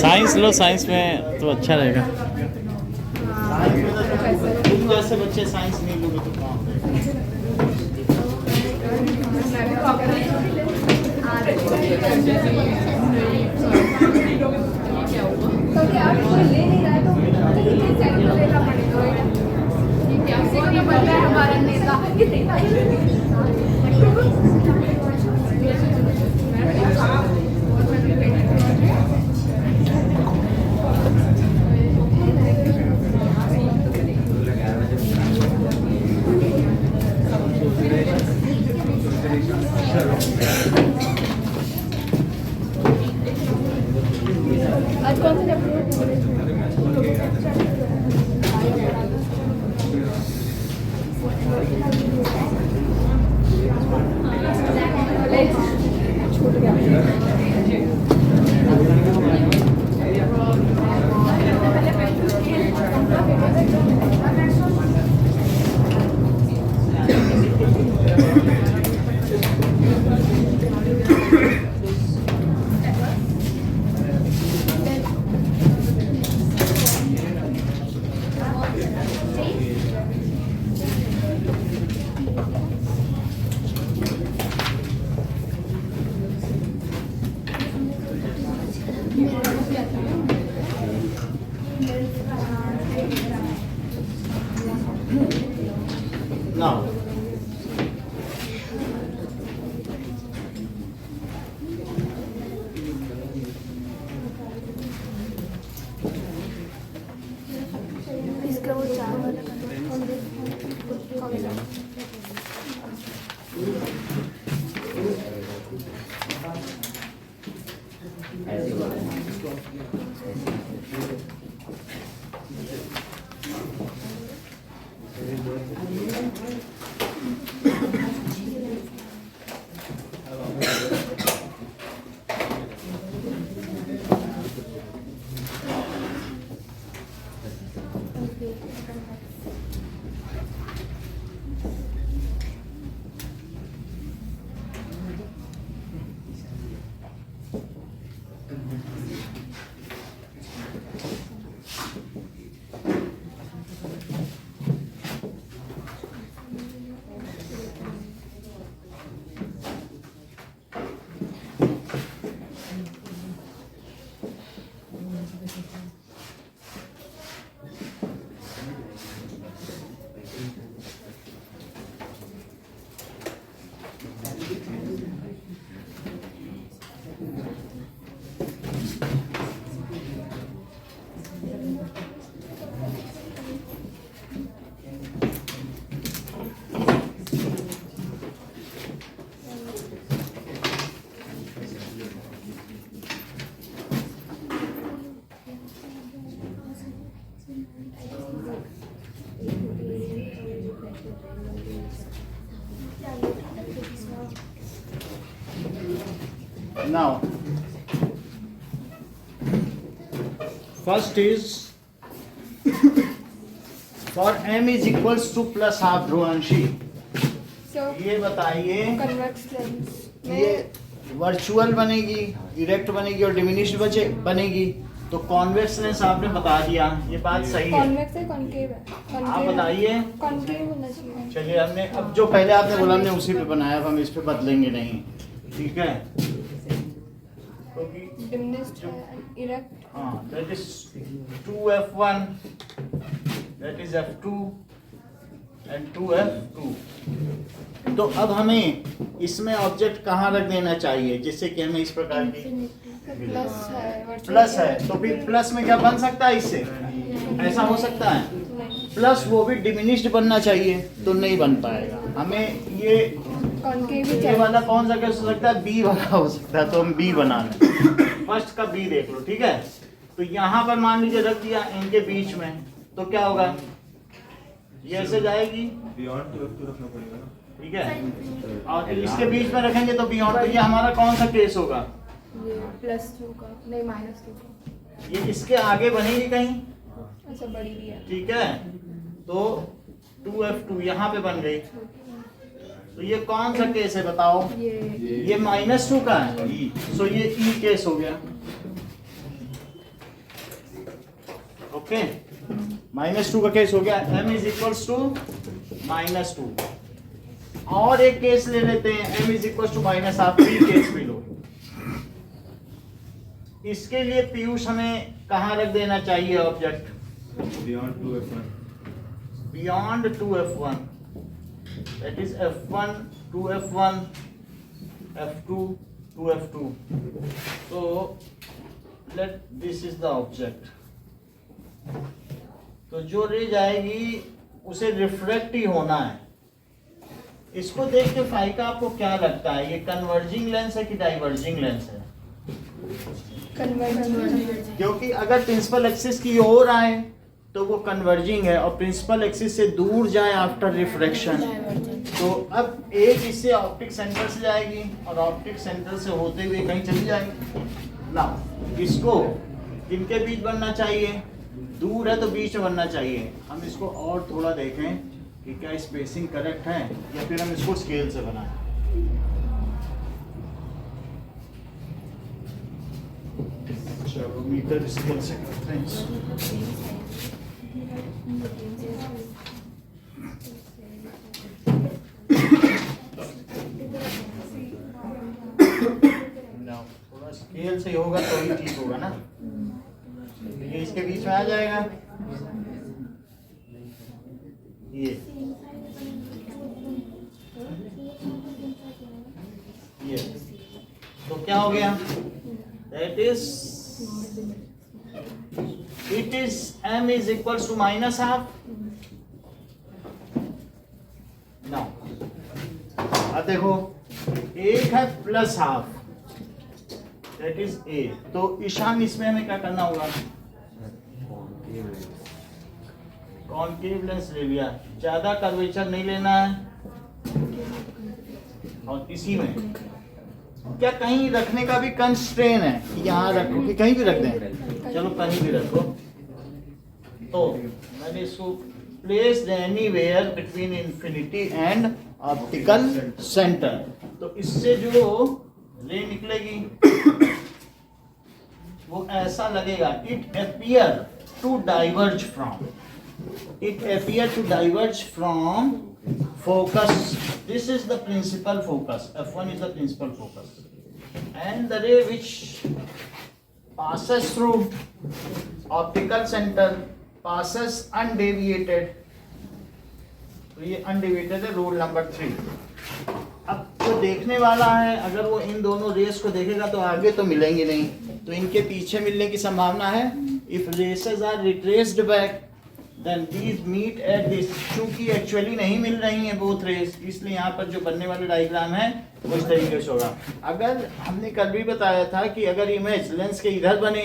Science लो, science में तो अच्छा रहेगा। तुम जैसे बच्चे साइंस नहीं लोगे तो कहाँ हमारा नेता आज कौन सा छूट गया। Now, इसका वो चार वाला now, first is for m is equals to plus half ध्रुवंशी। ये बताइए कन्वेक्स लेंस ये वर्चुअल बनेगी, इरेक्ट बनेगी और डिमिनिश्ड बनेगी। तो कॉन्वेक्स लेंस आपने बता दिया, ये बात सही है। कॉन्वेक्स है कॉन्केव है? आप बताइए। कॉन्केव होना चाहिए। चलिए, हमने अब जो पहले आपने बोला हमने उसी पे बनाया, अब हम इस पे बदलेंगे नहीं, ठीक है? डिमिनिश्ड है इरेक्ट। हाँ, that is 2f1, that is f2 and 2f2। तो अब हमें इसमें ऑब्जेक्ट कहाँ रख देना चाहिए जिससे कि हमें इस प्रकार की प्लस है, तो फिर प्लस में क्या बन सकता है इससे? ऐसा हो सकता है? प्लस वो भी डिमिनिश्ड बनना चाहिए, तो नहीं बन पाएगा। हमें ये वाला कौन सा केस हो सकता है? बी वाला हो सकता है, तो हम बी बना लें। फर्स्ट का बी देख लो, ठीक है? तो यहाँ पर मान लीजिए रख दिया इनके बीच में, तो क्या होगा? ये ऐसे जाएगी, ठीक है? और इसके बीच में रखेंगे तो बियॉन्ड, तो ये हमारा कौन सा केस होगा? +2 का, नहीं -2 का। ये इसके आगे बनेगी कहीं, अच्छा बड़ी भी है, ठीक है? तो 2f2 यहाँ पे बन गई। तो ये कौन सा केस है बताओ? ये -2 का है, सो ये ई केस हो गया। ओके, -2 का केस हो गया, m इज इक्वल्स टू -2। और एक केस ले लेते हैं, m is equals to -half, case भी लो। इसके लिए पीयूष हमें कहाँ रख देना चाहिए object? Beyond 2f1, beyond 2f1, that is f1 2f1, f2 2f2। so let this is the object। तो जो रे जाएगी उसे रिफ्लेक्ट ही होना है। इसको देख के फाइका आपको क्या लगता है, ये कन्वर्जिंग लेंस है कि डाइवर्जिंग लेंस है? कन्वर्जिंग। क्योंकि अगर प्रिंसिपल एक्सिस की ओर आए तो वो कन्वर्जिंग है, और प्रिंसिपल एक्सिस से दूर जाए आफ्टर रिफ्लेक्शन तो अब एक इससे ऑप्टिक सेंटर से जाएगी और ऑप्टिक सेंटर से होते हुए कहीं चली जाएगी ना। इसको किनके बीच बनना चाहिए? दूर है तो बीच में बनना चाहिए। हम इसको और थोड़ा देखें कि क्या स्पेसिंग करेक्ट है या फिर हम इसको स्केल से बनाएं। चलो मीटर स्केल से करते हैं इसको। थोड़ा स्केल से होगा तो ही ठीक होगा ना। ये इसके बीच में आ जाएगा, ये तो क्या हो गया? That is it is m is equals to -half. Now अब देखो, एक है +हाफ, दैट इज a। तो ईशान इसमें हमें क्या करना होगा? कॉन्केव लेंस ले लिया, ज्यादा कर्वेचर नहीं लेना है। और इसी में क्या कहीं रखने का भी कंस्ट्रेन है कि यहाँ रखो कि कहीं भी रख दें? चलो कहीं भी रखो। तो मैंने इसको placed anywhere between infinity and optical centre. तो इससे जो रे निकलेगी वो ऐसा लगेगा, it appear to diverge from focus। This is the principal focus, f1 is the principal focus, and the ray which passes through optical center passes undeviated। तो ये undeviated है, रूल नंबर 3। अब जो देखने वाला है अगर वो इन दोनों रेस को देखेगा तो आगे तो मिलेंगे नहीं, तो इनके पीछे मिलने की संभावना है। If races are retraced back then these meet at this. चूंकि एक्चुअली नहीं मिल रही हैं बोथ रेस, इसलिए यहाँ पर जो बनने वाला डायग्राम है वो इस तरीके से होगा। अगर हमने कल भी बताया था कि अगर इमेज लेंस के इधर बने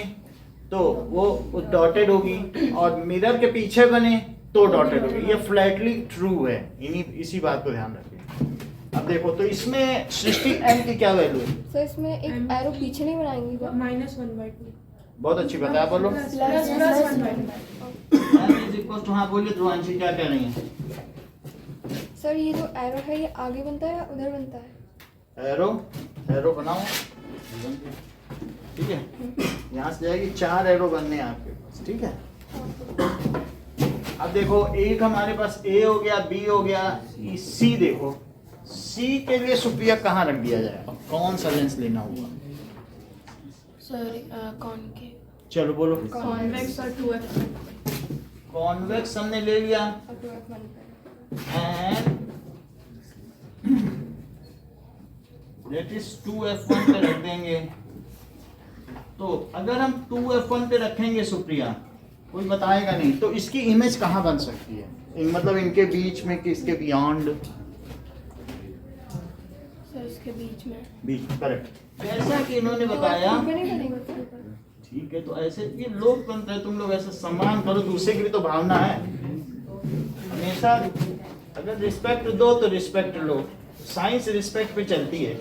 तो वो डॉटेड होगी, और मिरर के पीछे बने तो डॉटेड होगी। ये फ्लैटली ट्रू है, इसी बात को ध्यान रखिए। अब देखो, तो इसमें सृष्टि m की क्या वैल्यू है? सर इसमें एक एरो पीछे नहीं बनाएंगे क्या? -1/2। बहुत अच्छी बात है, आप बोलो। हाँ बोलिए ध्रुवांशी, क्या कह रही हैं? सर ये जो एरो है ये आगे बनता है या उधर बनता है? एरो बनाओ, ठीक है। यहाँ से जाएगी 4 एरो बनने हैं आपके पास, ठीक है। अब देखो, एक हमारे पास A हो गया, B हो गया, C देखो। C के लिए सुप्रिया कहाँ रख दिया जाएगा? कौन सा लेंस लेना होगा? Sir concave. चलो बोलो। कॉन्वेक्स और 2f1। कॉन्वेक्स हमने ले लिया, एंड दैट इज 2f1 पे रख देंगे। तो अगर हम 2f1 पे रखेंगे सुप्रिया, कोई बताएगा नहीं, तो इसकी इमेज कहाँ बन सकती है? मतलब इनके बीच में कि इसके बियॉन्ड? सर इसके बीच में। बीच, करेक्ट। जैसा कि इन्होंने बताया, ठीक है। तो ऐसे ये लोग बनते हैं, तुम लोग ऐसे सम्मान करो, दूसरे की भी तो भावना है। हमेशा अगर रिस्पेक्ट दो तो रिस्पेक्ट लो। साइंस रिस्पेक्ट पे चलती है,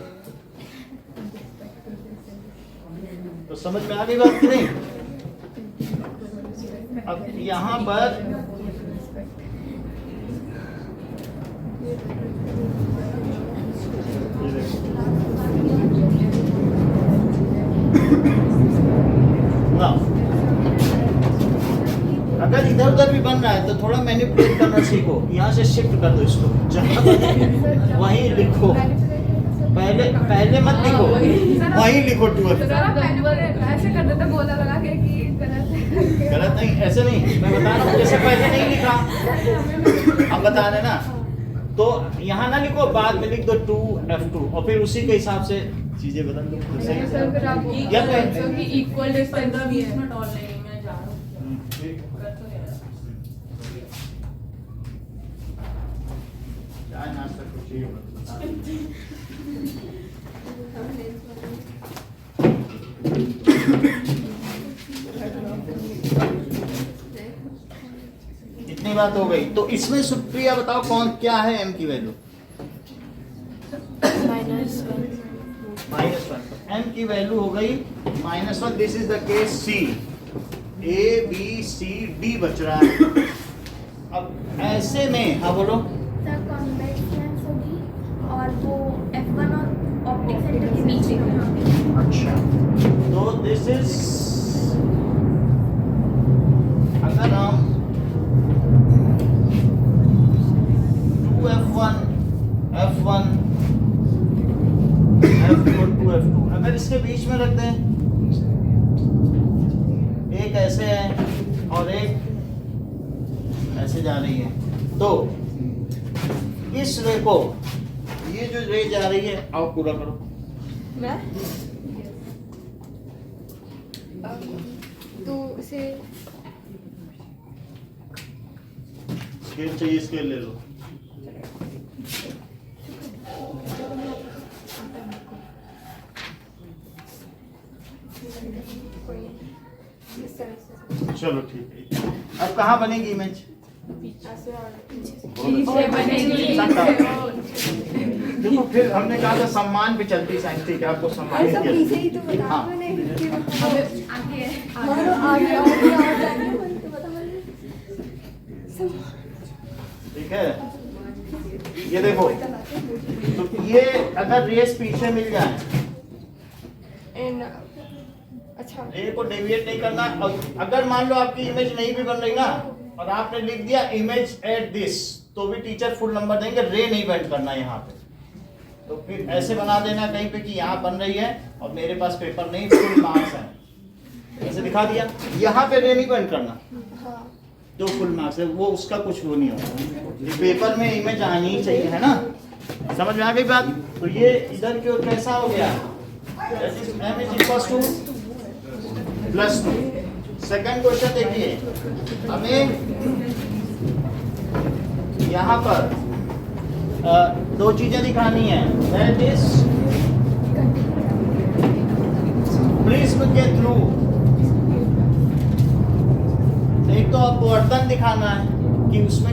तो समझ में आ गई बात कि नहीं? अब यहाँ पर रहा है तो थोड़ा मैनिपुलेट करना सीखो, यहाँ से शिफ्ट कर दो इसको, जहाँ वहीं लिखो, पहले मत लिखो, वहीं लिखो 2f। ऐसे कर देते गोला लगा के कि गलत है। गलत नहीं, ऐसे नहीं, मैं बता रहा हूँ जैसे पहले नहीं लिखा, अब बता रहे ना, तो यहाँ ना लिखो, बाद में लिख दो 2f2 और फिर उसी के हिसाब से चीजें बदल दो। तो सही सर फिर आप या फिर कि इक्वल डिस्टेंस भी है। मिनट और लेंगे, मैं जा रहा हूँ। चाय नाश्ता कुछ चाहिए बता। इतनी बात हो गई, तो इसमें सुप्रिया बताओ कौन क्या है m की वैल्यू? -1 -1। m की वैल्यू हो गई -1। This is the case c, a b c d बच रहा है। अब ऐसे में हाँ बोलो, सर कॉन्वेक्स लेंस होगी और वो f1 और ऑप्टिक सेंटर के बीच में। अच्छा तो दिस इज, अगर हम 2f1 f1 f2 2f2 अगर इसके बीच में रख दें, एक ऐसे है और एक ऐसे जा रही है, तो इस रे को, ये जो रे जा रही है, आओ पूरा करो। मैं तो इसे स्केल चाहिए, स्केल ले लो। इस तरह से चलो ठीक है, अब कहाँ बनेगी इमेज? ऐसे और पीछे बनेगी। देखो फिर हमने कहा था सम्मान पे चलती साइंस, ठीक है, आपको सम्मान सब पीछे ही तो बता हाँ। मैंने हमें आगे है। मारो आगे और जाने मन तो बता ठीक है, ये देखो, तो ये अगर रेस पीछे मिल जाए, एंड अच्छा रे को डेविएट नहीं करना, और अगर मान लो आपकी इमेज नहीं भी बन रही ना और आपने लिख दिया इमेज एट दिस, तो भी टीचर फुल नंबर देंगे, रे नहीं बेंड करना यहाँ पे। तो फिर ऐसे बना देना कहीं पे कि यहाँ बन रही है और मेरे पास पेपर नहीं, फुल मार्क्स है, ऐसे दिखा दिया, यहाँ पे रे नहीं बेंड करना हाँ तो फुल मार्क्स है, वो उसका कुछ वो नहीं होगा, पेपर में इमेज आनी ही चाहिए, है ना? समझ में आ गई बात? तो ये इधर की ओर कैसा हो गया, m is equals to +2। Second question देखिए, हमें यहाँ पर दो चीजें दिखानी है, दैट इज प्रिज्म के थ्रू, एक तो अपवर्तन दिखाना है कि उसमें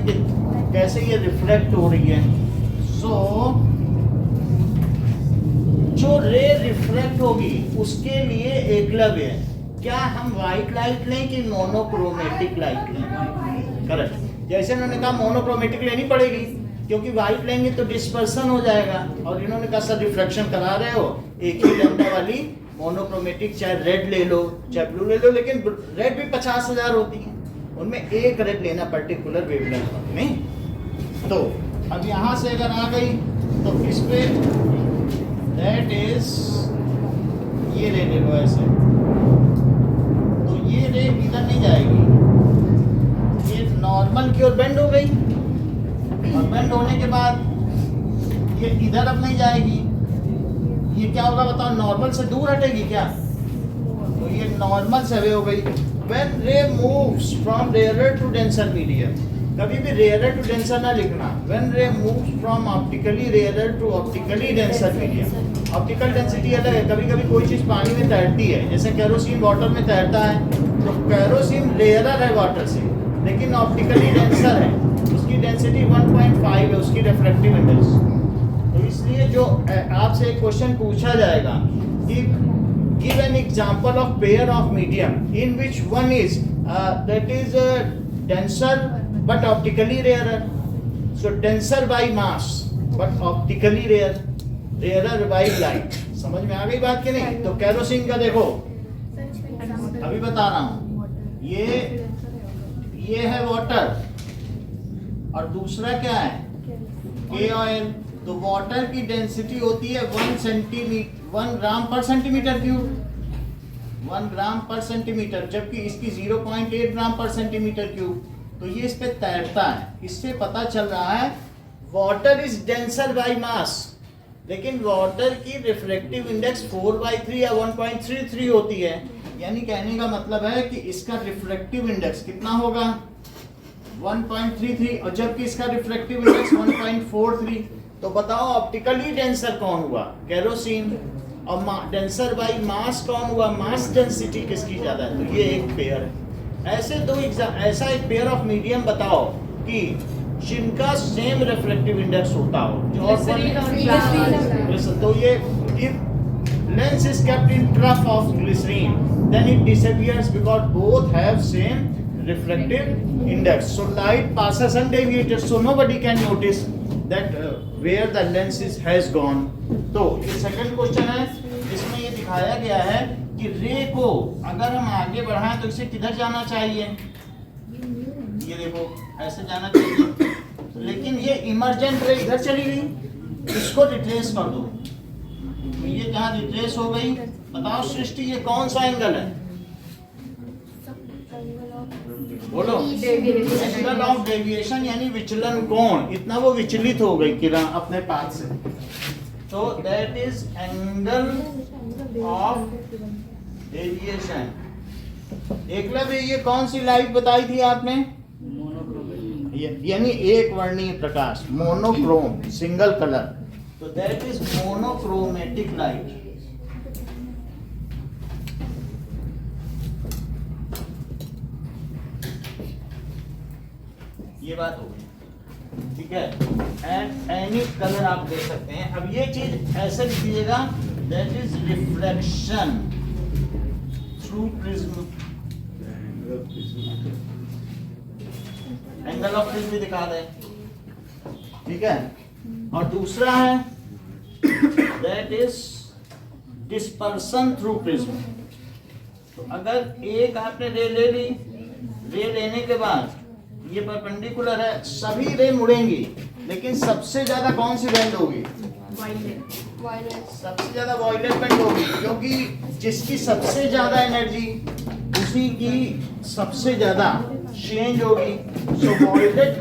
कैसे ये रिफ्लेक्ट हो रही है। सो जो रे रिफ्लेक्ट होगी उसके लिए एकलव्य है, क्या हम व्हाइट लाइट लें कि मोनोक्रोमेटिक लाइट लें? करेक्ट, जैसे उन्होंने कहा मोनोक्रोमेटिक लेनी पड़ेगी क्योंकि व्हाइट लेंगे तो डिस्पर्सन हो जाएगा, और इन्होंने कहा सर रिफ्लेक्शन करा रहे हो, एक ही लैम्डा वाली मोनोक्रोमेटिक, चाहे रेड ले लो चाहे ब्लू ले लो, लेकिन रेड भी 50,000 होती है, उनमें एक रेड लेना पर्टिकुलर वेवलेंथ में। तो अब यहाँ से अगर आ गई तो इस पे दैट इज, ये रे ले लो ऐसे, तो ये रे इधर नहीं जाएगी, ये नॉर्मल की ओर बेंड हो गई, और बेंड होने के बाद ये इधर अब नहीं जाएगी, ये क्या होगा बताओ, नॉर्मल से दूर हटेगी क्या? तो ये नॉर्मल से अवे हो गई। When ray moves from rarer to denser medium, कभी भी rarer to denser ना लिखना, when ray moves from optically rarer to optically denser medium, optical density अलग है, कभी कभी कोई चीज़ पानी में तैरती है, जैसे केरोसिन वाटर में तैरता है, तो केरोसिन रेयरर है वाटर से, लेकिन ऑप्टिकली डेंसर है, उसकी डेंसिटी 1.5 है, उसकी रिफ्लेक्टिव इंडेक्स। तो इसलिए जो आपसे एक क्वेश्चन पूछा जाएगा कि give an example of pair of medium in which one is that is denser but optically rarer. So denser by mass but optically rarer by light. समझ में आ गई बात कि नहीं? तो केरोसिन का देखो, अभी बता रहा हूँ, ये है वाटर, और दूसरा क्या है KOL। तो वाटर की डेंसिटी होती है 1 ग्राम पर सेंटीमीटर क्यूब, 1 ग्राम पर सेंटीमीटर, जबकि इसकी 0.8 ग्राम पर सेंटीमीटर क्यूब। तो ये इस पे तैरता है। इससे पता चल रहा है water is denser by mass, लेकिन वाटर की रिफ्रैक्टिव इंडेक्स 4/3 या 1.33 होती है। यानी कहने का मतलब है कि इसका रिफ्रैक्टिव इंडेक्स कितना होगा 1.33, और जबकि इसका रिफ्रैक्टिव इंडेक्स 1.43। तो बताओ ऑप्टिकली डेंसर कौन हुआ, केरोसिन, और डेंसर बाय मास कौन हुआ, मास डेंसिटी किसकी ज्यादा है। तो ये एक पेयर है। ऐसे दो ऐसा एक पेयर ऑफ मीडियम बताओ कि जिनका सेम रिफ्रैक्टिव इंडेक्स होता हो। जो और तो ये lens is kept in trough of glycerine, then it disappears because both have same refractive index. So light passes undeviated, so nobody can notice that where the lens has gone. तो ये second question है, इसमें ये दिखाया गया है कि रे को अगर हम आगे बढ़ाएं तो इसे किधर जाना चाहिए, ये देखो ऐसे जाना चाहिए, लेकिन ये इमर्जेंट रे इधर चली गई, इसको रिट्रेस कर दो। तो ये जहाँ रिट्रेस हो गई, बताओ सृष्टि ये कौन सा एंगल है, बोलो। एंगल ऑफ डेविएशन यानी विचलन कोण, इतना वो विचलित हो गई किरण अपने पाथ से। तो that is angle of deviation. Eklavya ये कौन सी लाइट बताई थी आपने, यानी एक वर्णीय प्रकाश, मोनोक्रोम, सिंगल कलर। तो दैट इज मोनोक्रोमेटिक लाइट। ये बात हो गई, ठीक है। एंड एनी कलर आप दे सकते हैं। अब ये चीज ऐसे लिख दीजिएगा, that is reflection through prism. Angle of prism भी दिखा दे, ठीक है। और दूसरा है that is dispersion through prism. तो अगर एक आपने रे ले ली, रे लेने के बाद ये परपेंडिकुलर है, सभी रे मुड़ेंगी, लेकिन सबसे ज्यादा कौन सी बेंड होगी, सबसे ज्यादा वॉयलेट बेंड होगी, क्योंकि जिसकी सबसे ज्यादा एनर्जी उसी की सबसे ज्यादा चेंज होगी। सो वॉयलेट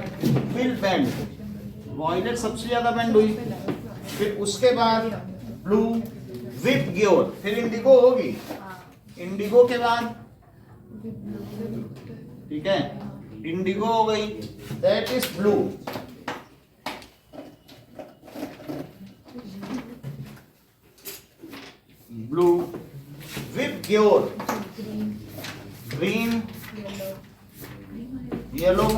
विल बेंड, वॉयलेट सबसे ज्यादा बेंड हुई, फिर उसके बाद ब्लू, विप ग्योर, फिर इंडिगो होगी, इंडिगो के बाद, ठीक है, इंडिगो हो गई, that is blue. Blue, VIBGYOR, green, yellow,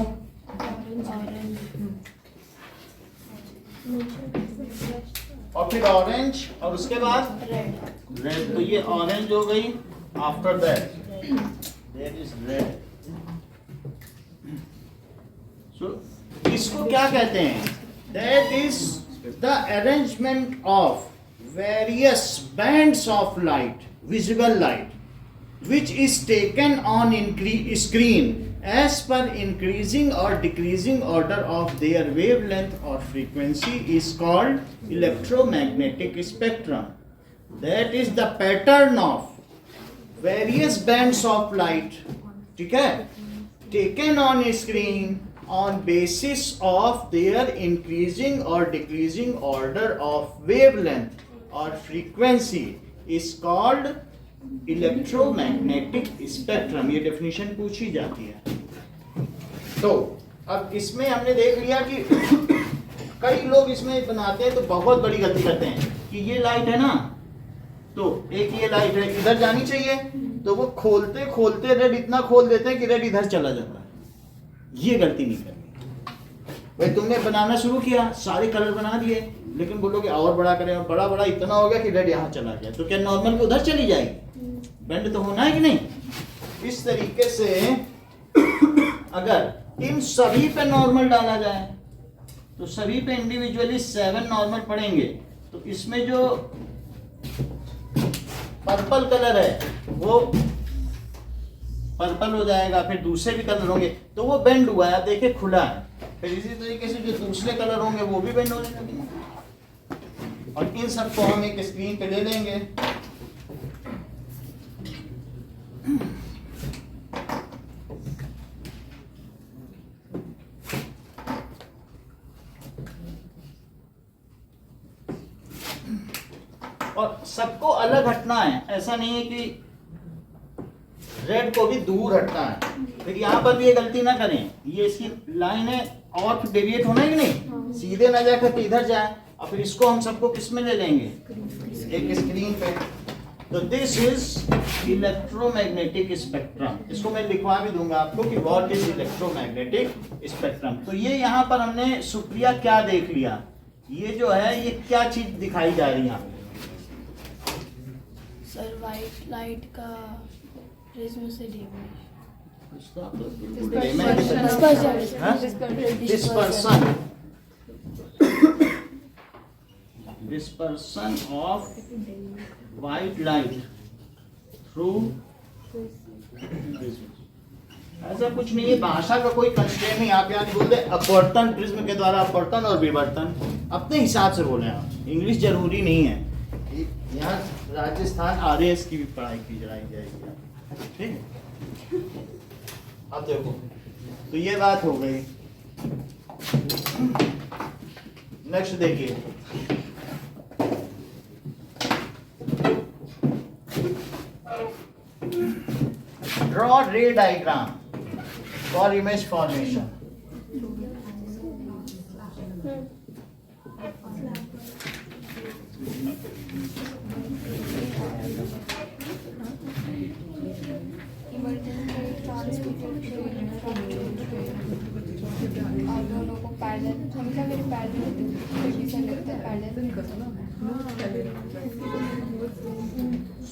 और फिर ऑरेंज, और उसके बाद रेड। तो ये ऑरेंज हो गई। After that is red. इसको क्या कहते हैं, that is the arrangement of various bands of light, visible light, which is taken on screen as per increasing or decreasing order of their wavelength or frequency is called electromagnetic spectrum. That is the pattern of various bands of light, ठीक है, taken on screen on basis of their increasing or decreasing order of wavelength or frequency is called electromagnetic spectrum. ये definition पूछी जाती है। तो अब इसमें हमने देख लिया कि कई लोग इसमें बनाते हैं तो बहुत बड़ी गलती करते हैं कि ये लाइट है ना, तो एक ये लाइट है इधर जानी चाहिए, तो वो खोलते खोलते रेड इतना खोल देते हैं कि रेड इधर चला जाता है। ये गलती नहीं करनी भाई। तुमने बनाना शुरू किया, सारे कलर बना दिए, लेकिन बोलोगे और बड़ा करें, और बड़ा बड़ा इतना हो गया कि रेड यहाँ चला गया, तो क्या नॉर्मल को उधर चली जाएगी, बेंड तो होना है कि नहीं। इस तरीके से अगर इन सभी पे नॉर्मल डाला जाए तो सभी पे इंडिविजुअली 7 नॉर्मल पड़ेंगे, तो इसमें जो पर्पल कलर है वो पर्पल हो जाएगा, फिर दूसरे भी कलर होंगे, तो वो बेंड हुआ है, देखिए खुला है, फिर इसी तरीके से जो दूसरे कलर होंगे वो भी बेंड होने लगेंगे, और इन सबको हम एक स्क्रीन पे ले लेंगे। और सबको अलग हटना है, ऐसा नहीं है कि रेड को भी दूर हटना है। फिर यहाँ पर भी ये गलती ना करें, ये इसकी लाइन है और डेविएट होना है कि नहीं, सीधे ना जाकर इधर जाए, और फिर इसको हम सबको किस में ले लेंगे, एक स्क्रीन पे। तो दिस इज इलेक्ट्रोमैग्नेटिक स्पेक्ट्रम। इसको मैं लिखवा भी दूंगा आपको कि व्हाट इज इलेक्ट्रोमैग्नेटिक स्पेक्ट्रम। तो ये यहाँ पर हमने सुप्रिया क्या देख लिया, ये जो है ये क्या चीज दिखाई जा रही है यहाँ पे? सर वाइट लाइट का प्रिज्म से dispersion of white light through, ऐसा कुछ नहीं है, भाषा का कोई कंस्ट्रेंट नहीं। आप यहाँ बोल दे अपवर्तन, प्रिज्म के द्वारा अपवर्तन और विवर्तन, अपने हिसाब से बोले आप, इंग्लिश जरूरी नहीं है। यहाँ राजस्थान आरएएस की भी पढ़ाई की जाएगी, ठीक है। अब देखो, तो ये बात हो गई। नेक्स्ट देखिए, ड्रॉ रे डायग्राम फॉर इमेज फॉर्मेशन। और दोनों को पैरेलल, हमेशा मेरे पैरेलल डिवीजन लगता है parallel.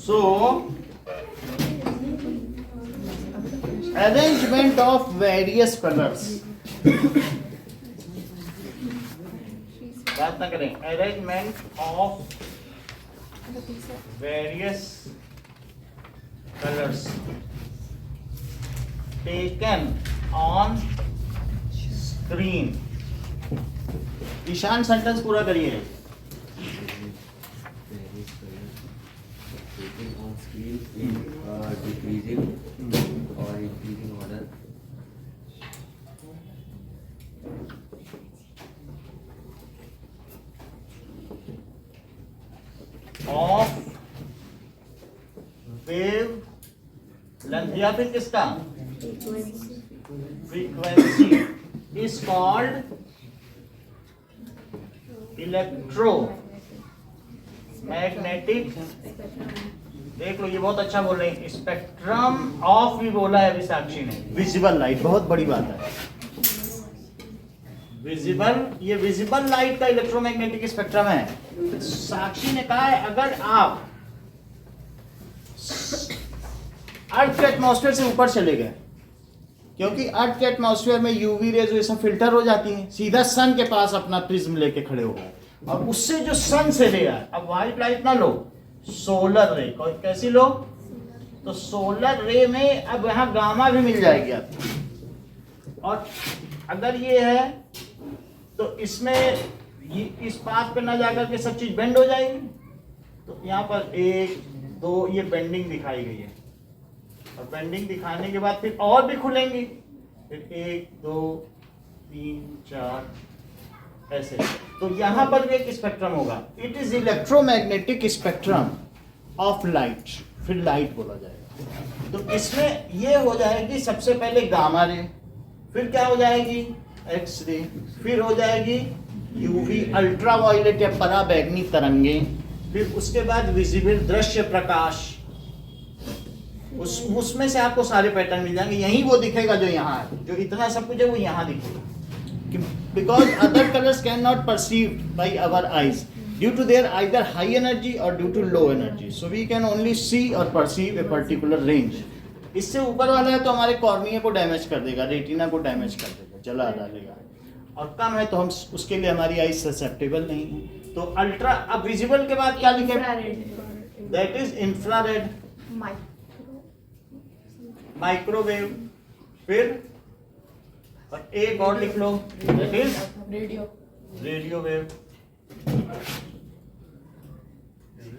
So, arrangement of various colors. बात ना करें, arrangement of various colors taken on screen. Ishan sentence पूरा करिए। on screen in decreasing or increasing order. Of wave length या फिर किसका, frequency is called electromagnetic, देख लो ये बहुत अच्छा बोल रहे हैं, स्पेक्ट्रम ऑफ भी बोला है अभी साक्षी ने, विजिबल लाइट, बहुत बड़ी बात है। विजिबल, ये विजिबल लाइट का इलेक्ट्रोमैग्नेटिक स्पेक्ट्रम है। साक्षी ने कहा है अगर आप अर्थ के एटमॉस्फेयर से ऊपर चले गए, क्योंकि अर्थ के एटमॉस्फेयर में यूवी रेज ये सब फिल्टर हो जाती हैं, सीधा सन के पास अपना प्रिज्म लेके खड़े हो गए, और उससे जो सन से रे आए, अब व्हाइट लाइट ना लो, सोलर रे, कैसी लो, तो सोलर रे में अब यहाँ गामा भी मिल जाएगी आपको, और अगर ये है तो इसमें ये इस पाथ पे ना जाकर के सब चीज बेंड हो जाएगी। तो यहाँ पर 1 2 ये बेंडिंग दिखाई गई है, और बेंडिंग दिखाने के बाद फिर और भी खुलेंगी, फिर 1 2 3 4 ऐसे। तो यहाँ पर भी एक स्पेक्ट्रम होगा, it is electromagnetic spectrum of light, फिर लाइट बोला जाएगा। तो इसमें ये हो जाएगी सबसे पहले गामा रे, फिर क्या हो जाएगी एक्स रे, फिर हो जाएगी यूवी अल्ट्रावायलेट या पराबैंगनी तरंगें, फिर उसके बाद विजिबल दृश्य प्रकाश, उसमें से आपको सारे पैटर्न मिल जाएंगे। यही वो दिखेगा जो यहाँ है, जो इतना सब कुछ है वो यहाँ दिखेगा, because other colors cannot perceived by our eyes due to their either high energy or due to low energy, so we can only see or perceive a particular range. इससे ऊपर वाला है तो हमारे कॉर्निया को डैमेज कर देगा, retina को डैमेज कर देगा, जला डालेगा, और कम है तो हम उसके लिए हमारी आई ससेप्टेबल नहीं है। तो अल्ट्रा, अब विजिबल के बाद क्या लिखे, दैट इज इंफ्रारेड, माइक्रोवेव, फिर और एक और लिख लो, that is radio radio wave.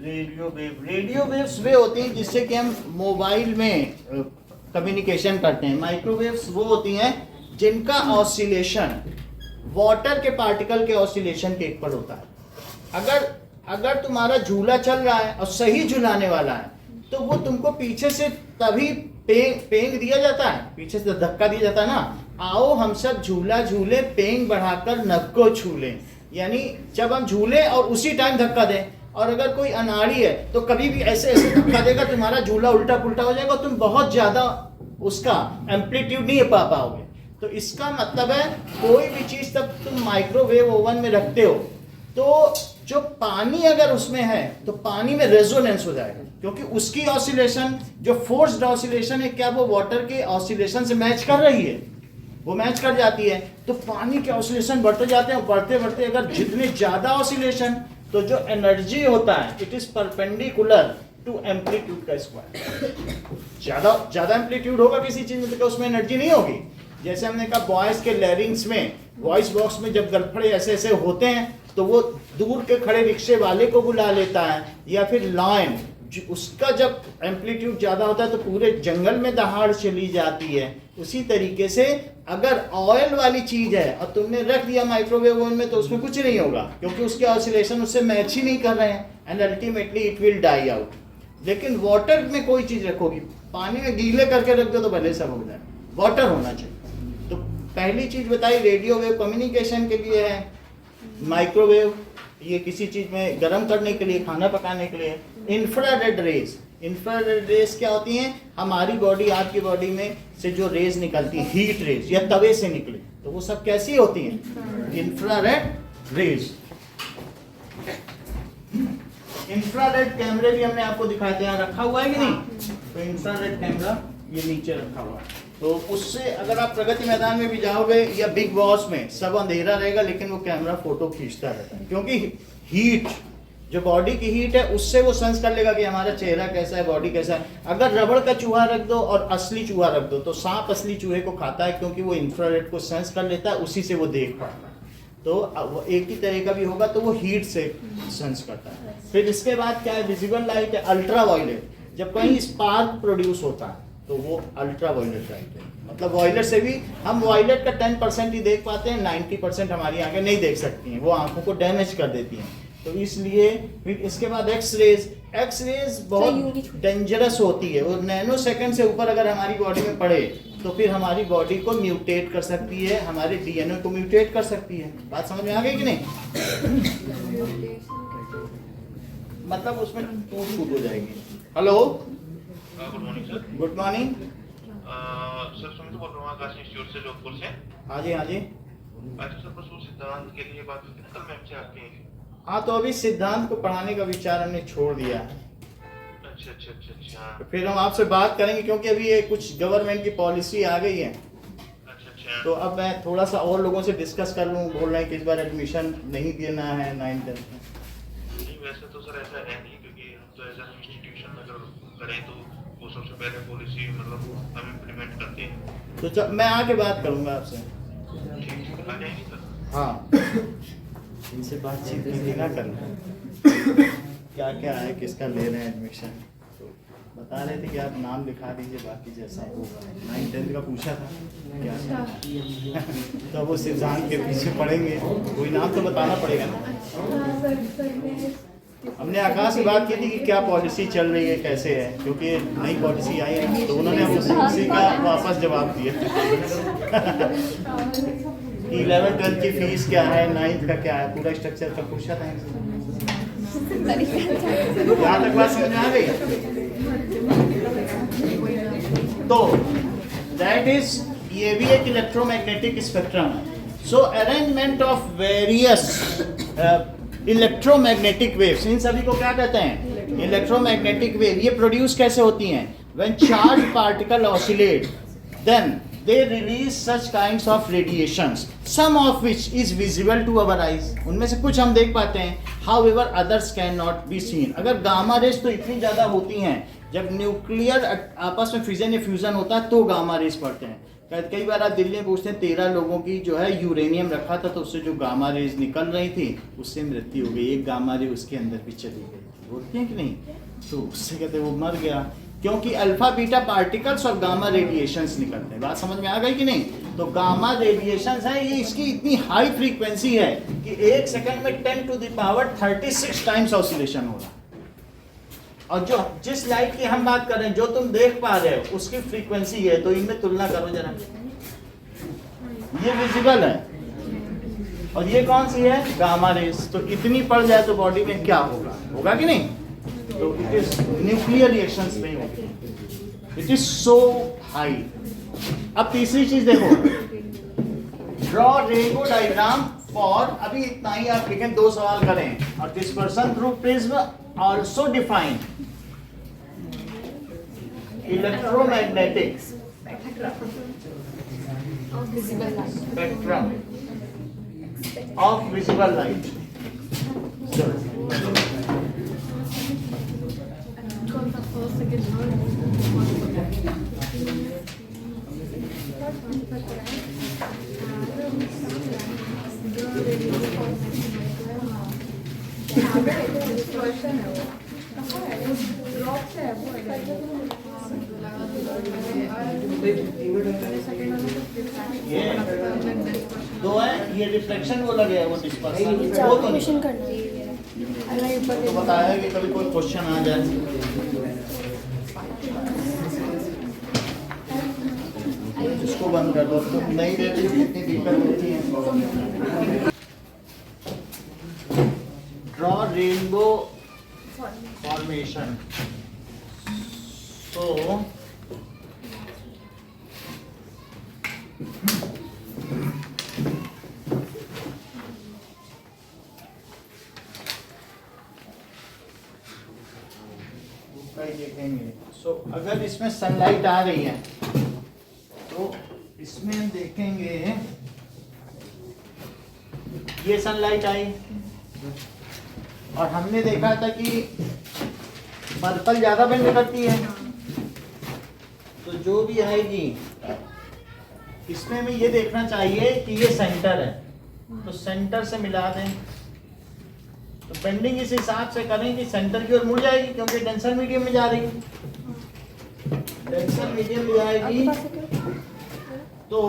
Radio waves वे होती हैं जिससे कि हम मोबाइल में कम्युनिकेशन करते हैं। माइक्रोवेव्स वो होती हैं जिनका ऑसिलेशन वाटर के पार्टिकल के ऑसिलेशन के इक्वल होता है। अगर तुम्हारा झूला चल रहा है और सही झुलाने वाला है तो वो तुमको पीछे से तभी पेंग दिया जाता है, पीछे से धक्का दिया जाता है ना, आओ हम सब झूला झूले पेंग बढ़ाकर नब को छूले। यानी जब हम झूले और उसी टाइम धक्का दें, और अगर कोई अनाड़ी है तो कभी भी ऐसे ऐसे धक्का देगा तुम्हारा झूला उल्टा पुल्टा हो जाएगा, तुम बहुत ज्यादा उसका एम्पलीट्यूड नहीं पा पाओगे। तो इसका मतलब है कोई भी चीज तब तुम माइक्रोवेव ओवन में रखते हो तो जो पानी अगर उसमें है तो पानी में रेजोनेंस हो जाएगा, क्योंकि उसकी ऑसिलेशन जो फोर्स्ड ऑसिलेशन है क्या वो वाटर के ऑसिलेशन से मैच कर रही है, वो मैच कर जाती है। तो पानी के ऑसिलेशन बढ़ते जाते हैं, बढ़ते बढ़ते अगर जितने ज्यादा ऑसिलेशन तो जो एनर्जी होता है it is perpendicular to amplitude का स्क्वायर। ज्यादा एम्पलीट्यूड होगा किसी चीज में तो उसमें एनर्जी नहीं होगी। जैसे हमने कहा बॉयज के लैरिंग्स में, वॉइस बॉक्स में जब गलफड़े ऐसे ऐसे होते हैं तो वो दूर के खड़े रिक्शे वाले को बुला लेता है, या फिर लायन उसका जब एम्पलीट्यूड ज्यादा होता है तो पूरे जंगल में दहाड़ चली जाती है। उसी तरीके से अगर ऑयल वाली चीज है और तुमने रख दिया माइक्रोवेव ओवन में तो उसमें कुछ नहीं होगा, क्योंकि उसके ऑसिलेशन उससे मैच ही नहीं कर रहे हैं and ultimately it will die out. लेकिन वाटर में कोई चीज रखोगी, पानी में गीले करके रख दो तो भले सब हो जाए, वाटर होना चाहिए। तो पहली चीज बताई रेडियो वेव कम्युनिकेशन के लिए है, माइक्रोवेव ये किसी चीज में गर्म करने के लिए, खाना पकाने के लिए। इंफ्रारेड रेज, इंफ्रारेड रेज क्या होती हैं? हमारी बॉडी, आपकी बॉडी में से जो रेज निकलती है, हीट रेज या तवे से निकले, तो वो सब कैसी होती हैं? Infrared rays. इंफ्रारेड कैमरे भी हमने आपको दिखाए थे, यहाँ रखा हुआ है कि नहीं? तो इंफ्रारेड कैमरा ये नीचे रखा हुआ है, तो उससे अगर आप प्रगति मैदान में भी जाओगे या बिग बॉस में, सब अंधेरा रहेगा लेकिन वो कैमरा फोटो खींचता रहता है, क्योंकि हीट जो बॉडी की हीट है उससे वो सेंस कर लेगा कि हमारा चेहरा कैसा है, बॉडी कैसा है। अगर रबड़ का चूहा रख दो और असली चूहा रख दो तो सांप असली चूहे को खाता है, क्योंकि वो इंफ्रारेड को सेंस कर लेता है, उसी से वो देख पाता है। तो एक ही तरह का भी होगा तो वो हीट से सेंस करता है। फिर इसके बाद क्या है? विजिबल लाइट है, अल्ट्रा वायलेट। जब कहीं स्पार्क प्रोड्यूस होता है तो वो अल्ट्रा वायलेट लाइट है, मतलब वायलेट से भी हम वायलेट का 10% ही देख पाते हैं, 90% हमारी आंखें नहीं देख सकती हैं, वो आंखों को डैमेज कर देती हैं। तो इसलिए फिर इसके बाद एक्स रेज बहुत डेंजरस होती है, वो नैनो सेकंड से ऊपर अगर हमारी बॉडी में पड़े तो फिर हमारी बॉडी को म्यूटेट कर सकती है, हमारे डीएनए को म्यूटेट कर सकती है। बात समझ में आ गई कि नहीं? मतलब उसमें टूट फूट हो जाएगी। Hello, good morning sir. Good morning sir Sumit बोल रहा हूँ आकाश इंस्टीट्यूट से, जोधपुर से। हाँ जी, हाँ जी। अच्छा सर, बस वो सिद्धांत के लिए बात की ना कल मैम से आपकी। हाँ, तो अभी सिद्धांत को पढ़ाने का विचार हमने छोड़ दिया है। अच्छा अच्छा अच्छा अच्छा। तो फिर हम आपसे बात करेंगे, क्योंकि अभी ये कुछ गवर्नमेंट की पॉलिसी आ गई है। अच्छा अच्छा। तो अब मैं थोड़ा सा और लोगों से डिस्कस कर लूँ, बोल रहे हैं कि इस बार एडमिशन नहीं देना है 9th 10th में। नहीं वैसे तो सर ऐसा है नहीं, क्योंकि हम तो एज एन इंस्टीट्यूशन अगर करें तो वो सबसे पहले पॉलिसी मतलब हम इम्प्लीमेंट करते हैं। तो जब मैं आके बात करूँगा आपसे। ठीक आ जाएंगे सर। हाँ, इनसे बातचीत करके ना करना क्या क्या है, किसका ले रहे हैं एडमिशन। तो बता रहे थे कि आप नाम लिखा दीजिए, बाकी जैसा होगा। 9th 10th का पूछा था क्या तो अब वो सिद्धांत के पीछे पढ़ेंगे, कोई नाम तो बताना पड़ेगा ना। हमने आकाश से बात की थी कि क्या पॉलिसी चल रही है, कैसे है, क्योंकि नई पॉलिसी आई है, तो उन्होंने उसी का वापस जवाब दिया। 11th 12th की फीस क्या है, 9th का क्या है, पूरा स्ट्रक्चर का पूछा था। यहाँ तक बात समझ में आ गई? तो दैट इज, ये भी एक इलेक्ट्रोमैग्नेटिक स्पेक्ट्रम है। So arrangement of various electromagnetic waves, इन सभी को क्या कहते हैं? Electromagnetic wave. ये प्रोड्यूस कैसे होती हैं? When charge particle oscillate then they release such kinds of radiations, some of which is visible to our eyes. उनमें से कुछ हम देख पाते हैं, however others cannot be seen. अगर गामा रेज तो इतनी ज़्यादा होती हैं जब न्यूक्लियर आपस में फिजन या फ्यूजन होता है तो गामा रेस पड़ते हैं। कई बार आप दिल्ली में पूछते हैं 13 लोगों की जो है यूरेनियम रखा था तो उससे जो गामा रेज निकल रही थी उससे मृत्यु हो गई, एक गामा रे उसके अंदर भी चली गई, बोलते हैं कि नहीं, तो उससे कहते हैं वो मर गया, क्योंकि अल्फा बीटा पार्टिकल्स और गामा रेडिएशंस निकलते हैं। बात समझ में आ गई कि नहीं? तो गामा रेडिएशंस है ये, इसकी इतनी हाई फ्रीक्वेंसी है कि 1 सेकंड में 10⁻36 टाइम्स ऑसिलेशन हो रहा है। और जो जिस लाइट की हम बात कर रहे हैं, जो तुम देख पा रहे हो उसकी फ्रीक्वेंसी है, तो इनमें तुलना करो जरा। ये विजिबल है और ये कौन सी है? Gamma rays. तो इतनी पड़ जाए तो बॉडी में क्या होगा, होगा कि नहीं? तो इट इज न्यूक्लियर रिएक्शंस में होगी, इट इज सो हाई। अब तीसरी चीज देखो, ड्रॉ रेनबो डायग्राम फॉर, अभी इतना ही आप लिखें, 2 सवाल करें। और dispersion through prism also define electromagnetic spectrum of visible light. ये 2 है, ये रिफ्लेक्शन वो लगे है, वो डिस्पर्सन, वो तो क्वेश्चन करना है। तो बताया कि कभी कोई क्वेश्चन आ जाए। इसको बंद कर दो, तो नहीं देती हो कितनी दिक्कत होती है। Draw rainbow formation. तो देखेंगे, सो अगर इसमें सनलाइट आ रही है तो इसमें हम देखेंगे, ये सनलाइट आई और हमने देखा था कि पर्पल ज्यादा बेंड करती है, तो जो भी आएगी इसमें हमें ये देखना चाहिए कि ये सेंटर है, तो सेंटर से मिला दें। तो बेंडिंग इस हिसाब से करें कि सेंटर की ओर मुड़ जाएगी, क्योंकि डेंसर मीडियम में जा रही है, डेंसर मीडियम में जाएगी तो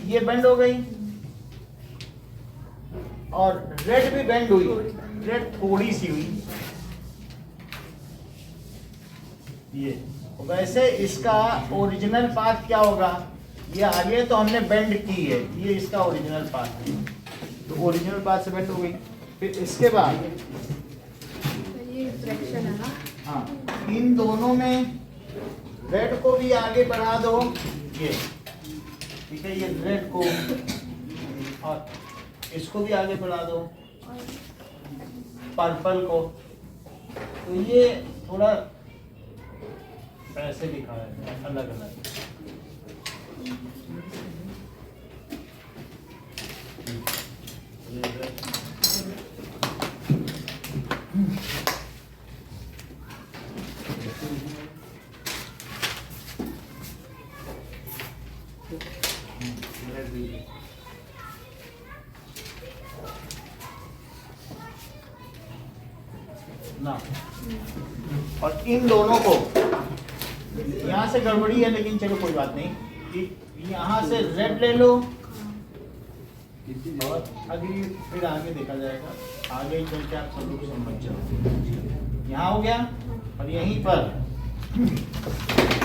ये बेंड हो गई और रेड भी बेंड हुई, रेड थोड़ी सी हुई। ये वैसे इसका ओरिजिनल पाथ क्या होगा, ये आगे तो हमने बेंड की है, ये इसका ओरिजिनल पाथ है, तो ओरिजिनल पाथ से बेंड हो गई। फिर इसके बाद ये रिफ्लेक्शन है ना, हाँ, इन दोनों में रेड को भी आगे बढ़ा दो, ये ठीक है, ये रेड को और इसको भी आगे बढ़ा दो, पर्पल को, तो ये थोड़ा ऐसे लिखा है अलग अलग। ना, और इन दोनों को यहाँ से गड़बड़ी है, लेकिन चलो कोई बात नहीं, कि यहाँ से रेड ले लो और अभी फिर आगे देखा जाएगा, आगे चल के आप सब लोग समझ जाओ। यहाँ हो गया और यहीं पर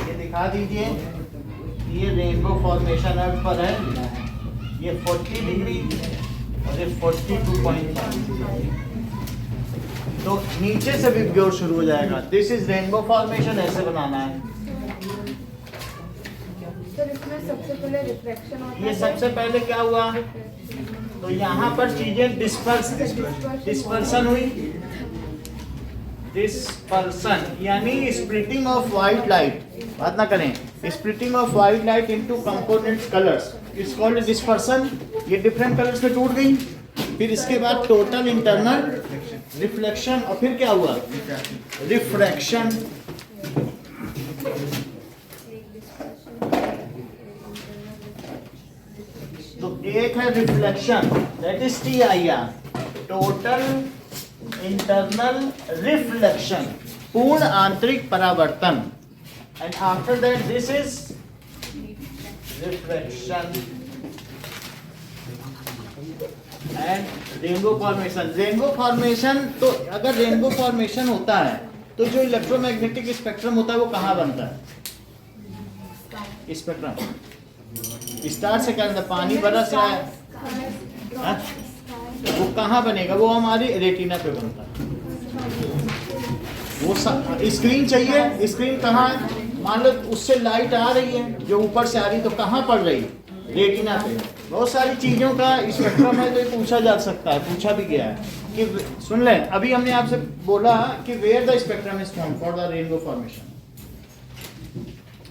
ये दिखा दीजिए, ये रेनबो फॉर्मेशन अर्थ पर है, ये 40 डिग्री और ये 42.5, तो नीचे से भी ग्योर शुरू हो जाएगा। दिस इज रेनबो फॉर्मेशन, ऐसे बनाना है। तो इसमें सबसे पहले रिफ्लेक्शन होता है, ये सबसे पहले क्या हुआ, तो यहाँ पर चीजें डिस्पर्सन हुई, डिस्पर्सन यानी स्प्लिटिंग ऑफ व्हाइट लाइट, बात ना करें, splitting of white light into component colours is called dispersion. ये डिफरेंट कलर्स में टूट गई, फिर इसके बाद टोटल इंटरनल रिफ्लेक्शन और फिर क्या हुआ, रिफ्रैक्शन। तो एक है reflection, that is TIR, total internal reflection, पूर्ण आंतरिक परावर्तन। And after that this is refraction and rainbow formation. Rainbow formation, तो अगर रेनबो फॉर्मेशन होता है तो जो इलेक्ट्रोमैग्नेटिक स्पेक्ट्रम होता है वो कहाँ बनता है, स्पेक्ट्रम स्टार से क्या, पानी बरस रहा है, हाँ? वो कहाँ बनेगा, वो हमारी रेटिना पे बनता है। वो स्क्रीन चाहिए, स्क्रीन कहाँ है, मान लो उससे लाइट आ रही है जो ऊपर से आ रही है, तो कहाँ पड़ रही है, रेटिना पे। बहुत सारी चीज़ों का स्पेक्ट्रम है, तो ये पूछा जा सकता है, पूछा भी गया है कि सुन लें, अभी हमने आपसे बोला कि where the spectrum is form for the rainbow formation.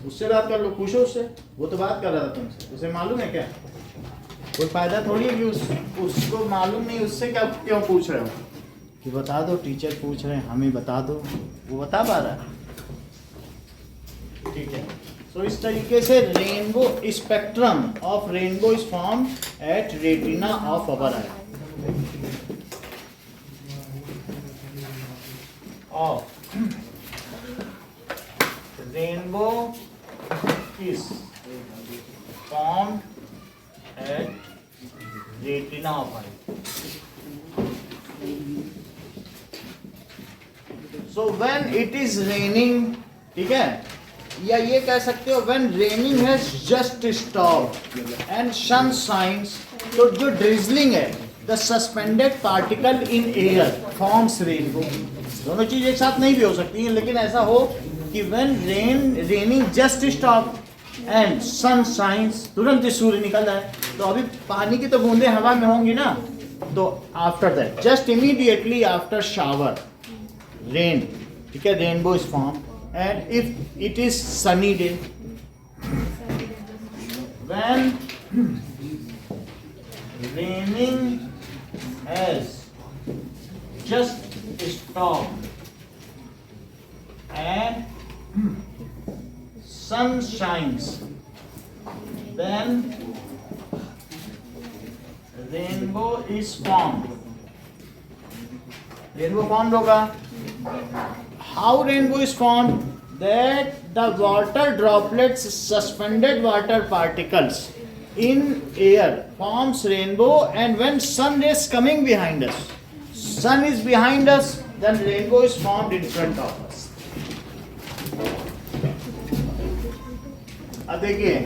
उससे बात कर लो, पूछो उससे, वो तो बात कर रहा था तुमसे, उसे मालूम है क्या, कोई फायदा थोड़ी है कि उसको मालूम नहीं, उससे क्या क्यों पूछ रहे हो कि बता दो, टीचर पूछ रहे हैं हमें बता दो, वो बता पा रहा है। ठीक है, तो इस तरीके से rainbow spectrum of rainbow is form at retina of our eye of rainbow is formed at retina of eye. So when it is raining, ठीक है, या ये कह सकते हो when raining has just stopped and sun shines, तो जो drizzling है, the suspended particle in air forms rainbow. दोनों चीज एक साथ नहीं भी हो सकती है, लेकिन ऐसा हो कि when raining just stop and sun shines, तुरंत सूर्य निकल जाए, तो अभी पानी की तो बूंदें हवा में होंगी ना, तो after that just immediately after shower rain, ठीक है, rainbow is form. And if it is sunny day, when raining has just stopped and sun shines, then rainbow is formed. Rainbow formed होगा। How rainbow is formed? That the water droplets, suspended water particles in air forms rainbow, and when sun rays coming behind us, sun is behind us, then rainbow is formed in front of us. अब देखिए,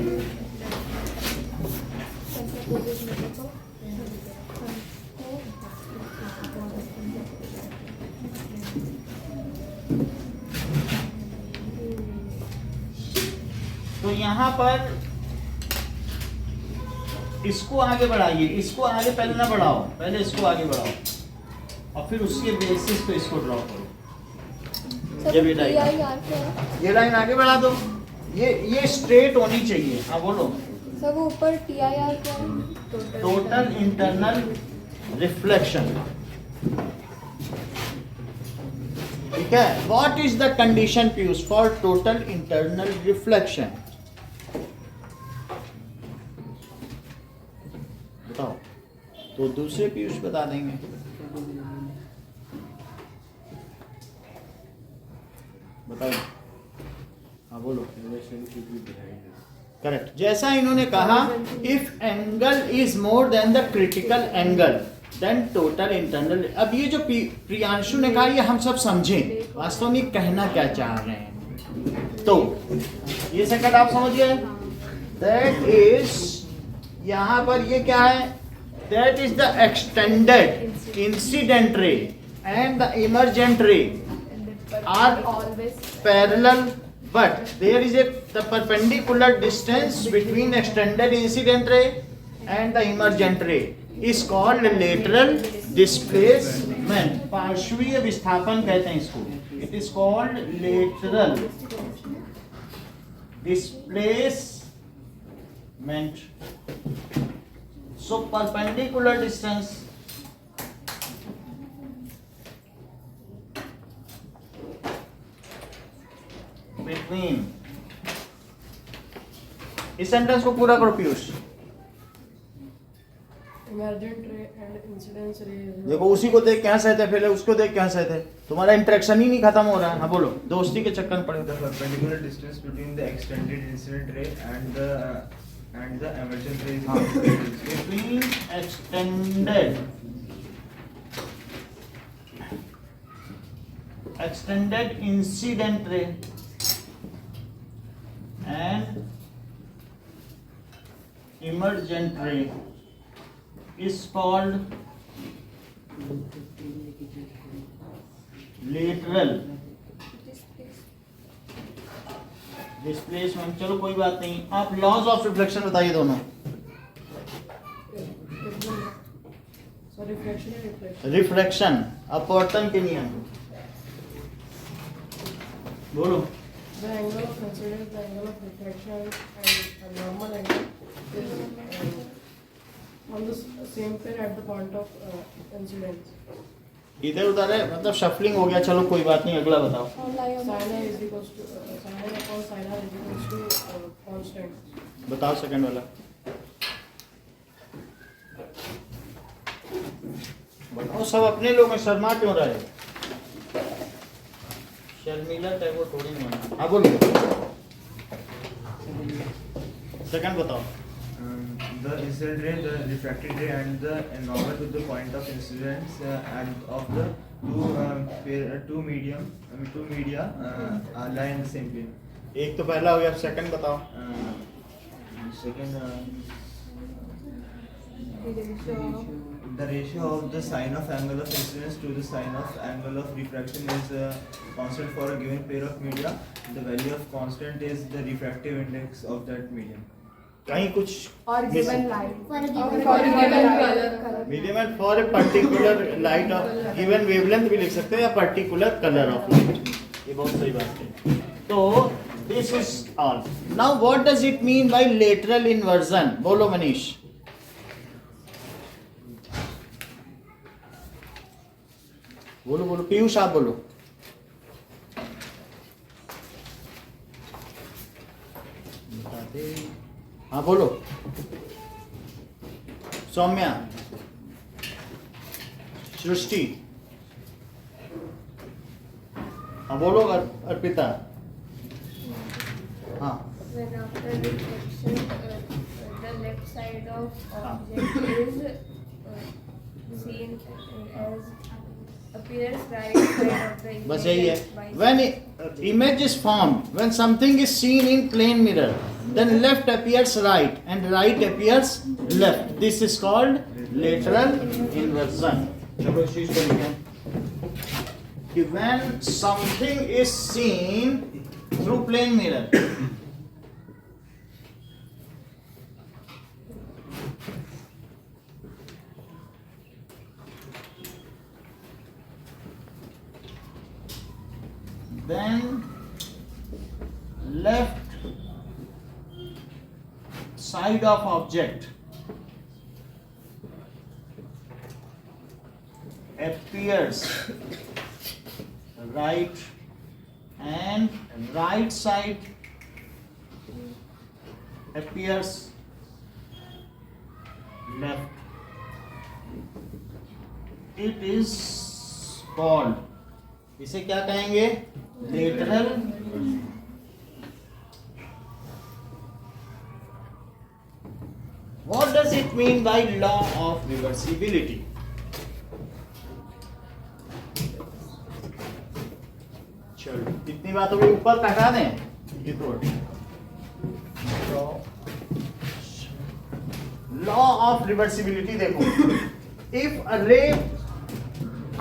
तो यहाँ पर इसको आगे बढ़ाइए, इसको आगे पहले ना बढ़ाओ, पहले इसको आगे बढ़ाओ और फिर उसके बेसिस पे इसको ड्रॉ करो। जब ये लाइन आगे बढ़ा दो, ये स्ट्रेट होनी चाहिए। हाँ बोलो सर, वो ऊपर TIR क्या है? टोटल इंटरनल रिफ्लेक्शन, ठीक है। What is the condition Piyush for total internal reflection, बताओ। तो दूसरे पीयूष बता देंगे। बताइए, हाँ बोलो। करेक्ट, जैसा इन्होंने कहा, if angle is more than the critical angle then total internal. अब ये जो प्रियांशु ने कहा, ये हम सब समझें वास्तव में कहना क्या चाह रहे हैं। तो ये सेकंड आप समझिए, दैट इज, यहाँ पर ये क्या है, that is the extended incident ray and the emergent ray are parallel, but there is the perpendicular distance between extended incident ray and the emergent ray is called lateral displacement. पार्श्वीय विस्थापन कहते हैं इसको। It is called lateral displacement. So perpendicular distance between, इस sentence को पूरा करो Piyush. Emergent रे and incidence रे। देखो उसी को देख के हंस रहे थे, पहले उसको देख के हंस रहे थे, तुम्हारा इंटरेक्शन ही नहीं खत्म हो रहा है। हाँ बोलो, दोस्ती के चक्कर में पड़े। The perpendicular distance between the extended incident ray and the emergent ray is Between extended incident ray and emergent ray is called lateral displacement। चलो कोई बात नहीं, आप लॉज ऑफ रिफ्लेक्शन बताइए दोनों। सो रिफ्लेक्शन है रिफ्लेक्शन। रिफ्लेक्शन, अपवर्तन के नियम बोलो। The angle of incidence, the angle of reflection, and a normal angle is on the same plane at the point of incidence. इधर उधर है, मतलब शफलिंग हो गया। चलो कोई बात नहीं, अगला बताओ। Sin A is equals to sin A upon sin R is equals to constant. बताओ सेकंड वाला। बताओ, सब अपने लोग में शर्मा क्यों रहे? शर्मिला टाइप वो थोड़ी नहीं होना। हाँ बोलो, सेकंड बताओ। the incident ray, the refracted ray, and the normal to the point of incidence and of the two media lie in the same plane. एक तो पहला हो गया, अब सेकंड बताओ। Second, the ratio of the sine of angle of incidence to the sine of angle of refraction is constant for a given pair of media. The value of constant is the refractive index of that medium. कहीं कुछ और given light For a और given given colour medium and for a particular light of given wavelength भी लिख सकते हैं, या particular colour of light. ये बहुत सही बात है। तो this is all. Now what does it mean by lateral inversion? बोलो मनीष। बोलो बोलो, पीयूष आप बोलो। हाँ बोलो सौम्या, सृष्टि। हाँ बोलो अर्पिता। हाँ When after reflection, the left side of object is seen as appears right side of the image. बस यही है। by When image is formed, when something is seen in plane mirror, then left appears right and right appears left. This is called lateral inversion. चलो इस चीज को लिखें कि when something is seen through plane mirror, then left side of object appears right and right side appears left. It is called, इसे क्या कहेंगे? Lateral What does it mean by law of reversibility? चलो इतनी बातों के ऊपर हटा दें ये तो। लॉ ऑफ रिवर्सिबिलिटी देखो, इफ अ रे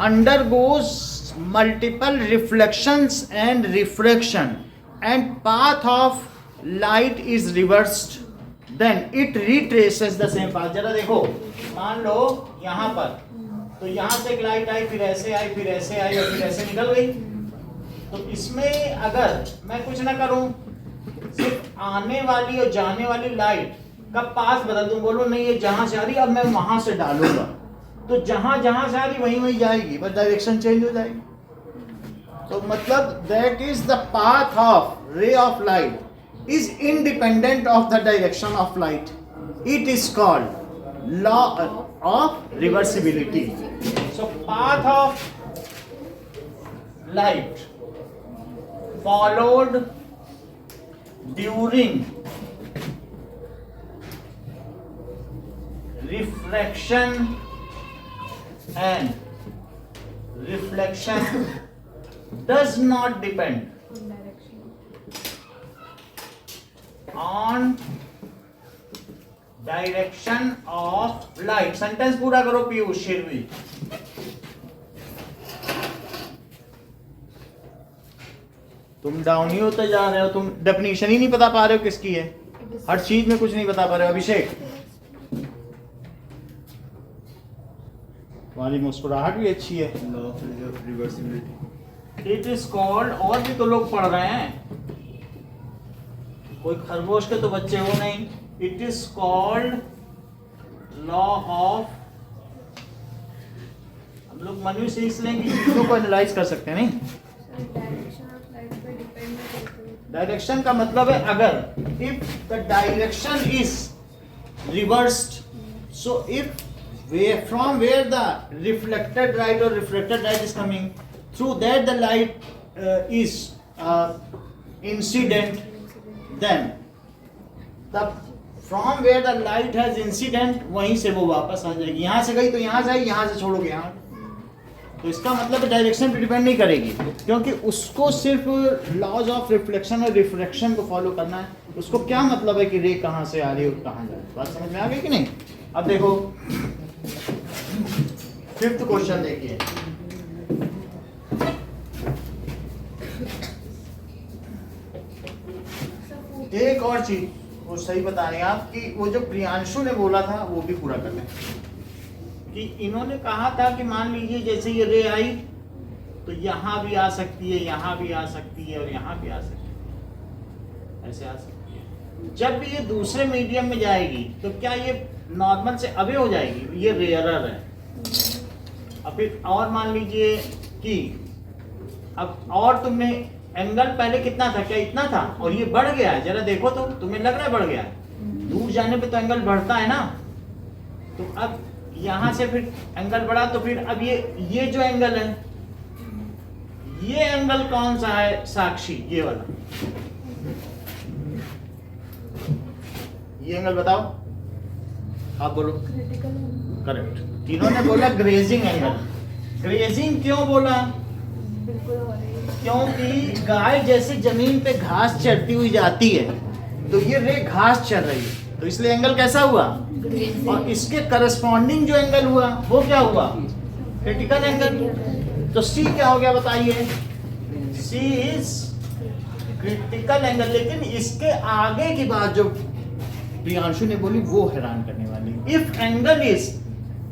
undergoes multiple reflections and refraction and path of light is reversed, then it retraces the same path. जरा देखो, मान लो यहाँ पर, तो यहाँ से एक लाइट आई, फिर ऐसे आई, फिर ऐसे आई और फिर ऐसे निकल गई। तो इसमें अगर मैं कुछ ना करूं, सिर्फ आने वाली और जाने वाली लाइट का पाथ बदल दूं, बोलो नहीं ये जहां से आ रही अब मैं वहां से डालूंगा, तो जहां जहां से आ रही वहीं वहीं जाएगी, बस डायरेक्शन चेंज हो जाएगी। तो मतलब that is the path of ray of light is independent of the direction of light. It is called law of reversibility. So path of light followed during refraction and reflection does not depend on direction of light. Sentence पूरा करो पीयूष शेरवी. तुम down ही होते जा रहे हो, तुम definition ही नहीं बता पा रहे हो किसकी है, हर चीज में कुछ नहीं बता पा रहे हो. अभिषेक तुम्हारी मुस्कुराहट भी अच्छी है. Law of reversibility. It is called, और भी तो लोग पढ़ रहे हैं, कोई खरगोश के तो बच्चे हो नहीं. It is called law of, हम लोग मनुष्य इसलिए कि चीजों को एनालाइज कर सकते हैं. नहीं, डायरेक्शन ऑफ लाइट पे डिपेंड नहीं करते. डायरेक्शन का मतलब है अगर if the direction is reversed, so if from where the reflected light or refracted light is coming, through that the light is incident, then the from where the light has incident, वहीं से वो वापस आ जाएगी. यहाँ से गई तो यहाँ जाएगी, यहाँ से छोड़ोगे यहाँ. तो इसका मतलब डायरेक्शन पे डिपेंड नहीं करेगी, क्योंकि उसको सिर्फ लॉज ऑफ रिफ्लेक्शन और रिफ्रैक्शन को फॉलो करना है. उसको क्या मतलब है कि रे कहाँ से आ रही है और कहाँ जा रही है. बात समझ में आ गई कि नहीं? अब देखो 5th क्वेश्चन देखिए. एक और चीज वो सही बता रहे हैं आप कि वो जो प्रियांशु ने बोला था वो भी पूरा कर लें. कि इन्होंने कहा था कि मान लीजिए जैसे ये रे आई तो यहाँ भी आ सकती है, यहाँ भी आ सकती है और यहाँ भी आ सकती है, ऐसे आ सकती है. जब भी ये दूसरे मीडियम में जाएगी तो क्या ये नॉर्मल से अवे हो जाएगी? ये रेयरर है. अब फिर और मान लीजिए कि अब और तुमने एंगल पहले कितना था, क्या इतना था, और ये बढ़ गया है. जरा देखो तो तुम्हें लग रहा है बढ़ गया है. दूर जाने पे तो एंगल बढ़ता है ना. तो अब यहाँ से फिर एंगल बढ़ा तो फिर अब ये जो एंगल है, ये एंगल कौन सा है साक्षी? ये वाला. ये एंगल बताओ, आप बोलो. करेक्ट. इन्होंने बोला ग्रेजिंग एंगल. ग्रेजिंग क्यों बोला? बिल्कुल हो रही है. क्योंकि गाय जैसे जमीन पे घास चरती हुई जाती है तो ये रे घास चर रही है, तो इसलिए एंगल कैसा हुआ? और इसके करस्पॉन्डिंग जो एंगल हुआ वो क्या हुआ? Critical angle. तो सी क्या हो गया बताइए? सी इज क्रिटिकल एंगल. लेकिन इसके आगे की बात जो प्रियांशु ने बोली वो हैरान करने वाली. If angle is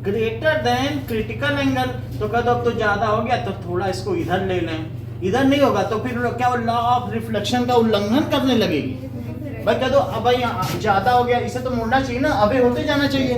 greater than critical angle, तो कहते अब तो ज्यादा हो गया तो थोड़ा इसको इधर ले लें. इधर नहीं होगा तो फिर क्या वो लॉ ऑफ रिफ्लेक्शन का उल्लंघन करने लगेगी. भाई कह दो अब भाई ज्यादा हो गया, इसे तो मुड़ना चाहिए ना, अबे होते जाना चाहिए.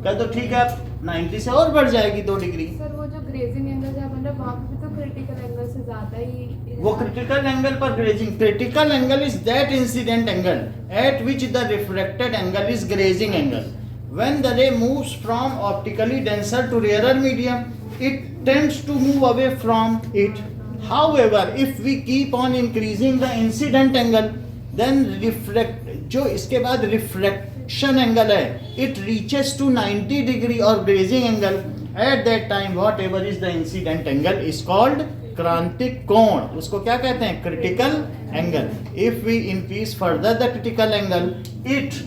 कह दो ठीक है 90 से और बढ़ जाएगी 2 डिग्री. सर वो जो ग्रेजिंग एंगल जहाँ बन रहा है वहाँ पे भी तो क्रिटिकल एंगल से ज्यादा ही वो क्रिटिकल एंगल पर grazing. Critical angle is that incident angle eight which the reflected angle is grazing angle. When the ray moves from optically denser to rarer medium, it tends to move away from it. However, if we keep on increasing the incident angle, then जो इसके बाद refraction angle है, it reaches to 90 degree or grazing angle. At that time, whatever is the incident angle is called क्रांतिक कोण. उसको क्या कहते हैं? Critical angle. If we increase further the critical angle, it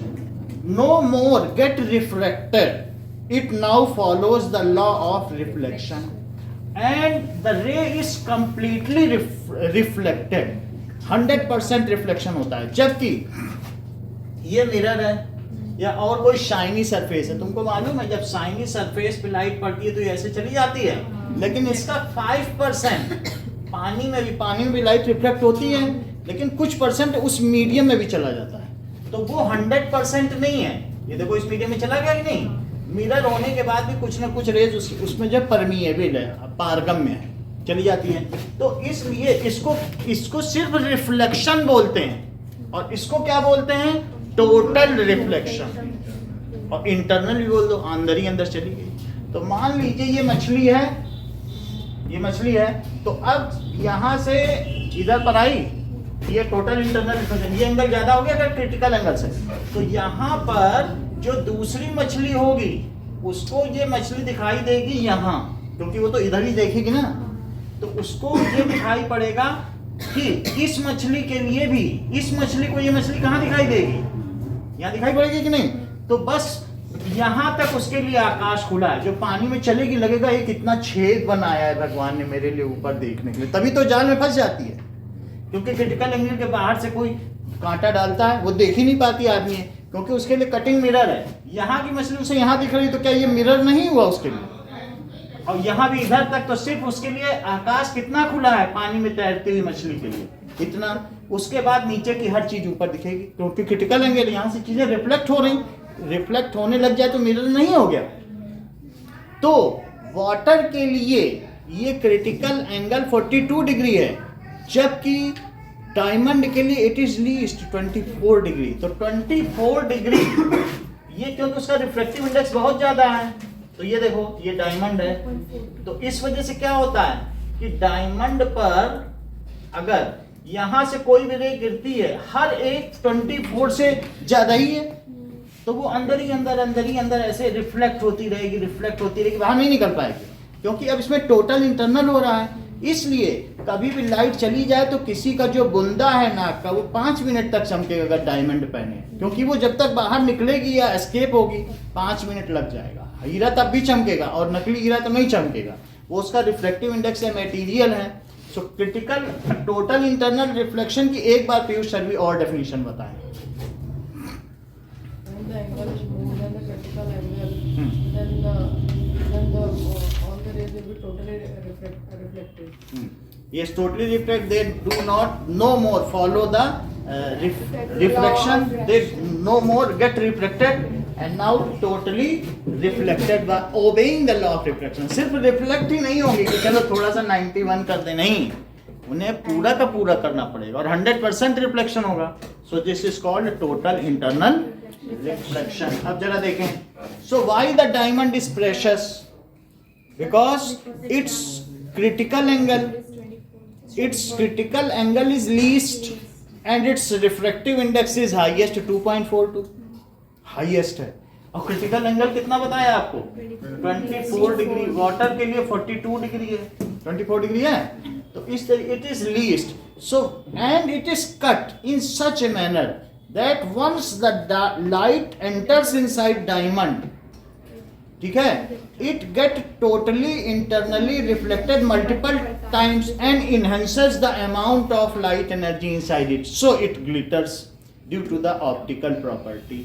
no more get refracted. It now follows the law of reflection and the ray is completely reflected. 100% reflection होता है. जबकि ये मिरर है या और कोई शाइनी सरफेस है, तुमको मालूम है जब शाइनी सरफेस पे लाइट पड़ती है तो ये ऐसे चली जाती है. लेकिन इसका 5% पानी में भी लाइट रिफ्लेक्ट होती है, लेकिन कुछ परसेंट उस मीडियम में भी चला जाता है. तो वो 100% नहीं है. ये देखो इस मीडियम में चला गया कि नहीं. मिरर होने के बाद भी कुछ ना कुछ रेज उसमें जब परमिएबल है, पारगम्य है, चली जाती है। तो इसलिए इसको सिर्फ रिफ्लेक्शन बोलते हैं, और इसको क्या बोलते हैं? Total reflection. और इंटरनल भी बोल दो, अंदर ही अंदर चली गई। तो मान लीजिए ये मछली है, तो अब यहां से इधर पर आई, ये टोटल इंटरनल रिफ्लेक्शन, ये एंगल ज्यादा हो गया अगर क्रिटिकल एंगल से। तो यहाँ पर जो दूसरी मछली होगी उसको ये मछली दिखाई देगी यहाँ, क्योंकि वो तो इधर ही देखेगी ना, तो उसको ये दिखाई पड़ेगा कि इस मछली के लिए भी, इस मछली को ये मछली कहाँ दिखाई देगी? यहाँ दिखाई पड़ेगी कि नहीं? तो बस यहाँ तक उसके लिए आकाश खुला है। जो पानी में चलेगी लगेगा ये कितना छेद बनाया है भगवान ने मेरे लिए ऊपर देखने के लिए, तभी तो जाल में फंस जाती है। क्योंकि क्रिटिकल एंगल के बाहर से कोई कांटा डालता है वो देख ही नहीं पाती आदमी, क्योंकि उसके लिए कटिंग मिरर है। यहाँ की मछली उसे यहाँ दिख रही, तो क्या ये मिरर नहीं हुआ उसके लिए? और यहाँ भी इधर तक तो सिर्फ उसके लिए आकाश कितना खुला है पानी में तैरती हुई मछली के लिए, इतना। उसके बाद नीचे की हर चीज ऊपर दिखेगी, क्योंकि क्रिटिकल एंगल यहाँ से चीजें रिफ्लेक्ट हो रही, रिफ्लेक्ट होने लग जाए तो मिरर नहीं हो गया। तो वाटर के लिए ये क्रिटिकल एंगल 42 डिग्री है, जबकि डायमंड के लिए इट इज लीस्ट 24 डिग्री। तो 24 डिग्री ये क्योंकि उसका रिफ्लेक्टिव इंडेक्स बहुत ज्यादा है। तो ये देखो ये डायमंड है, तो इस वजह से क्या होता है कि डायमंड पर अगर यहां से कोई भी रे गिरती है, हर एक 24 से ज्यादा ही है, तो वो अंदर ही अंदर ऐसे रिफ्लेक्ट होती रहेगी, बाहर नहीं निकल पाएगी, क्योंकि अब इसमें टोटल इंटरनल हो रहा है। इसलिए कभी भी लाइट चली जाए तो किसी का जो बुंदा है नाक का वो 5 मिनट तक चमकेगा अगर डायमंड पहने, क्योंकि वो जब तक बाहर निकलेगी या एस्केप होगी 5 मिनट लग जाएगा। हीरा तब भी चमकेगा और नकली हीरा तो नहीं चमकेगा, वो उसका रिफ्लेक्टिव इंडेक्स है, मटेरियल है। So critical total internal reflection की एक बार पीयूष सर भी और डेफिनेशन बताएं। The angle is more than the critical angle, then all the rays will be totally reflected. Yes, totally reflect. They do not no more follow the reflection. They no more get reflected and now totally reflected by obeying the law of reflection. सिर्फ reflect ही नहीं होंगे कि चलो थोड़ा सा 91 कर दे, नहीं, उन्हें पूरा का पूरा करना पड़ेगा और 100% रिफ्लेक्शन होगा। So this is called total internal reflection. अब जरा देखें, so why the diamond is precious? Because it's critical angle is least and its refractive index is highest 2.42, highest है। और क्रिटिकल एंगल कितना बताया आपको? 24 डिग्री। वाटर के लिए 42 डिग्री है, 24 डिग्री है, तो इस तरह it is least. So and it is cut in such a manner that once the light enters inside diamond, ठीक है, it get totally internally reflected multiple times and enhances the amount of light energy inside it, so it glitters due to the optical property।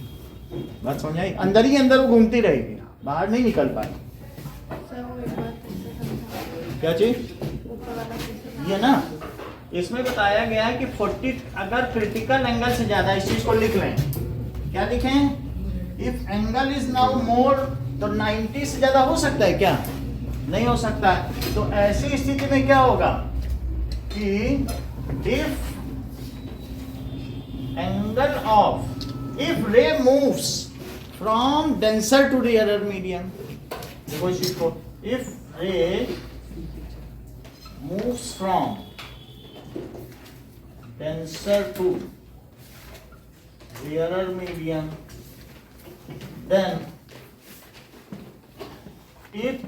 बात समझ आई? अंदर ही अंदर वो घूमती रहेगी, बाहर नहीं निकल पाएगी। सर वो एक बात कैसे समझा? क्या चीज? ऊपर वाला कैसे? ये ना, इसमें बताया गया है कि 40 अगर क्रिटिकल एंगल से ज्यादा, इस चीज को लिख लें, क्या लिखें? If angle is now more, तो 90 से ज्यादा हो सकता है क्या? नहीं हो सकता है। तो ऐसी स्थिति में क्या होगा कि if angle of, if ray moves from denser to rarer medium, देखो इस चीज को, if ray moves from denser to rarer medium, then it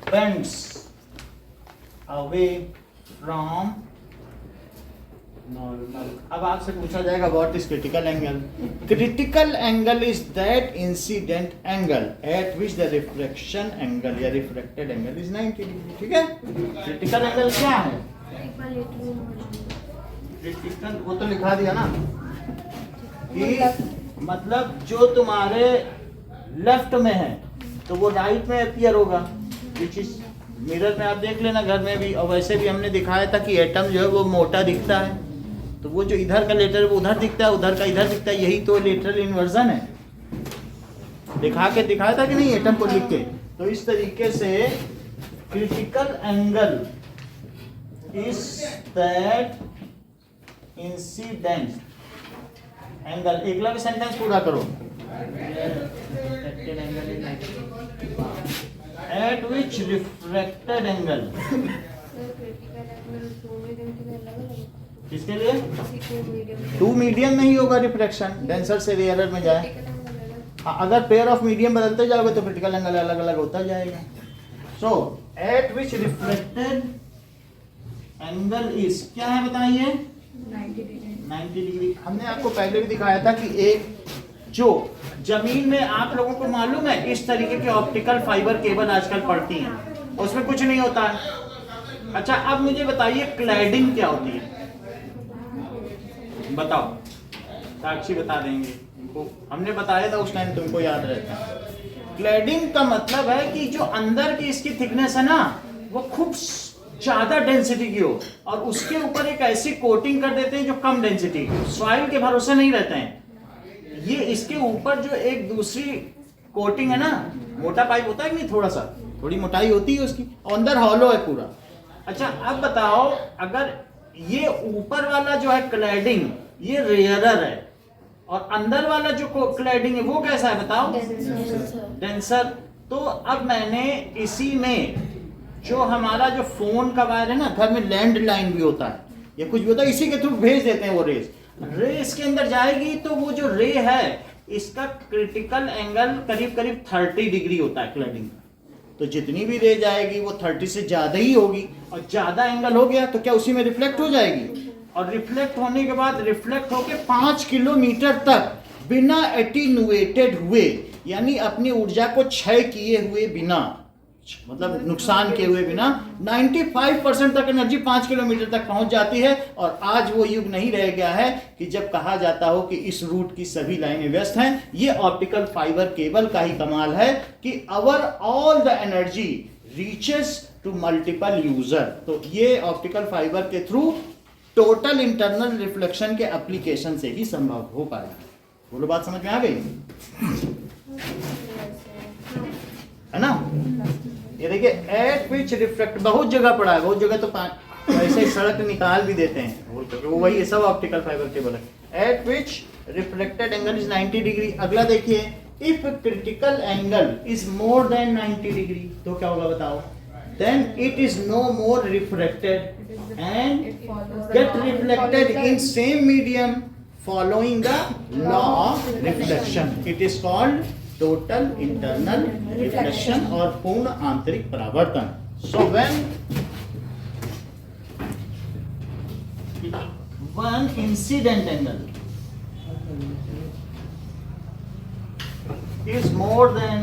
bends away from normal। अब आपसे पूछा जाएगा what is critical angle? Critical angle is that incident angle eight which the reflection angle या reflected angle is 90 degree, ठीक है। Critical angle क्या है? एक बार लेट रूम क्रिटिकल वो तो लिखा दिया ना, कि मतलब जो तुम्हारे लेफ्ट में है तो वो राइट में अपीयर होगा, विच इज मिरर में आप देख लेना घर में भी। और वैसे भी हमने दिखाया था कि एटम जो है वो मोटा दिखता है, तो वो जो इधर का लेटर है वो उधर दिखता है, उधर का इधर दिखता है, यही तो लेटरल इन्वर्जन है। दिखाया था कि नहीं एटम को लिख के? तो इस तरीके से critical angle is that incident angle, Eklavya sentence पूरा करो। refracted angle is 90 At which refracted angle, sir critical angle 2 medium के लिए अलग अलग किसके लिए? किसी 2 मीडियम 2 मीडियम में ही होगा रिफ्रैक्शन, डेंसर से रेयरर में जाए। क्रिटिकल एंगल अलग हाँ, अगर पेयर ऑफ मीडियम बदलते जाओगे तो क्रिटिकल एंगल अलग अलग होता जाएगा। So at which reflected angle is, क्या है बताइए? 90 डिग्री। 90 डिग्री। हमने आपको पहले भी दिखाया था कि एक जो जमीन में आप लोगों को मालूम है इस तरीके के ऑप्टिकल फाइबर केबल आजकल पड़ती हैं, उसमें कुछ नहीं होता है। अच्छा, अब मुझे बताइए क्लैडिंग क्या होती है? बताओ, साक्षी बता देंगे तुमको, हमने बताया था उस टाइम, तुमको याद रहता है। क्लैडिंग का मतलब है कि जो अंदर की इसकी थिकनेस है ना, वो खूब ज्यादा डेंसिटी की हो और उसके ऊपर एक ऐसी कोटिंग कर देते हैं जो कम डेंसिटी की, सॉइल के भरोसे नहीं रहते हैं। ये इसके ऊपर जो एक दूसरी कोटिंग है ना, मोटा पाइप होता है कि नहीं, थोड़ा सा थोड़ी मोटाई होती है उसकी, और अंदर हॉलो है पूरा। अच्छा, अब बताओ, अगर ये ऊपर वाला जो है क्लैडिंग ये रेयरर है और अंदर वाला जो क्लैडिंग है वो कैसा है बताओ? डेंसर। तो अब मैंने इसी में जो हमारा जो फोन का वायर है ना, घर में लैंडलाइन भी होता है या कुछ भी होता है, इसी के थ्रू भेज देते हैं वो रेस। रेस के अंदर जाएगी तो वो जो रे है इसका क्रिटिकल एंगल करीब करीब 30 डिग्री होता है क्लैडिंग का। तो जितनी भी रे जाएगी वो 30 से ज्यादा ही होगी, और ज्यादा एंगल हो गया तो क्या उसी में रिफ्लेक्ट हो जाएगी, और रिफ्लेक्ट होने के बाद रिफ्लेक्ट होके 5 किलोमीटर तक बिना एटीन्यूएटेड हुए, यानी अपनी ऊर्जा को क्षय किए हुए बिना, मतलब नुकसान किए हुए बिना 95% तक एनर्जी 5 किलोमीटर तक पहुंच जाती है। और आज वो युग नहीं रह गया है कि जब कहा जाता हो कि इस रूट की सभी लाइनें व्यस्त हैं। ये ऑप्टिकल फाइबर केबल का ही कमाल है कि our all the energy reaches to multiple user. तो ये ऑप्टिकल फाइबर के थ्रू टोटल इंटरनल रिफ्लेक्शन के एप्लीकेशन से ही संभव हो पाया। बोलो, बात समझ में आ गई है ना? ये देखिए, एट विच रिफ्लेक्ट, बहुत जगह पड़ा है, बहुत जगह तो ऐसे ही सड़क निकाल भी देते हैं बोल करके, वो वही सब ऑप्टिकल फाइबर केबल है। At which reflected angle is 90 degree. अगला देखिए, if critical angle is more than 90 degree तो क्या होगा बताओ? Then it is no more reflected and get reflected in same medium following the law of reflection. It is called total internal reflection और पूर्ण आंतरिक परावर्तन। So when one incident angle is more than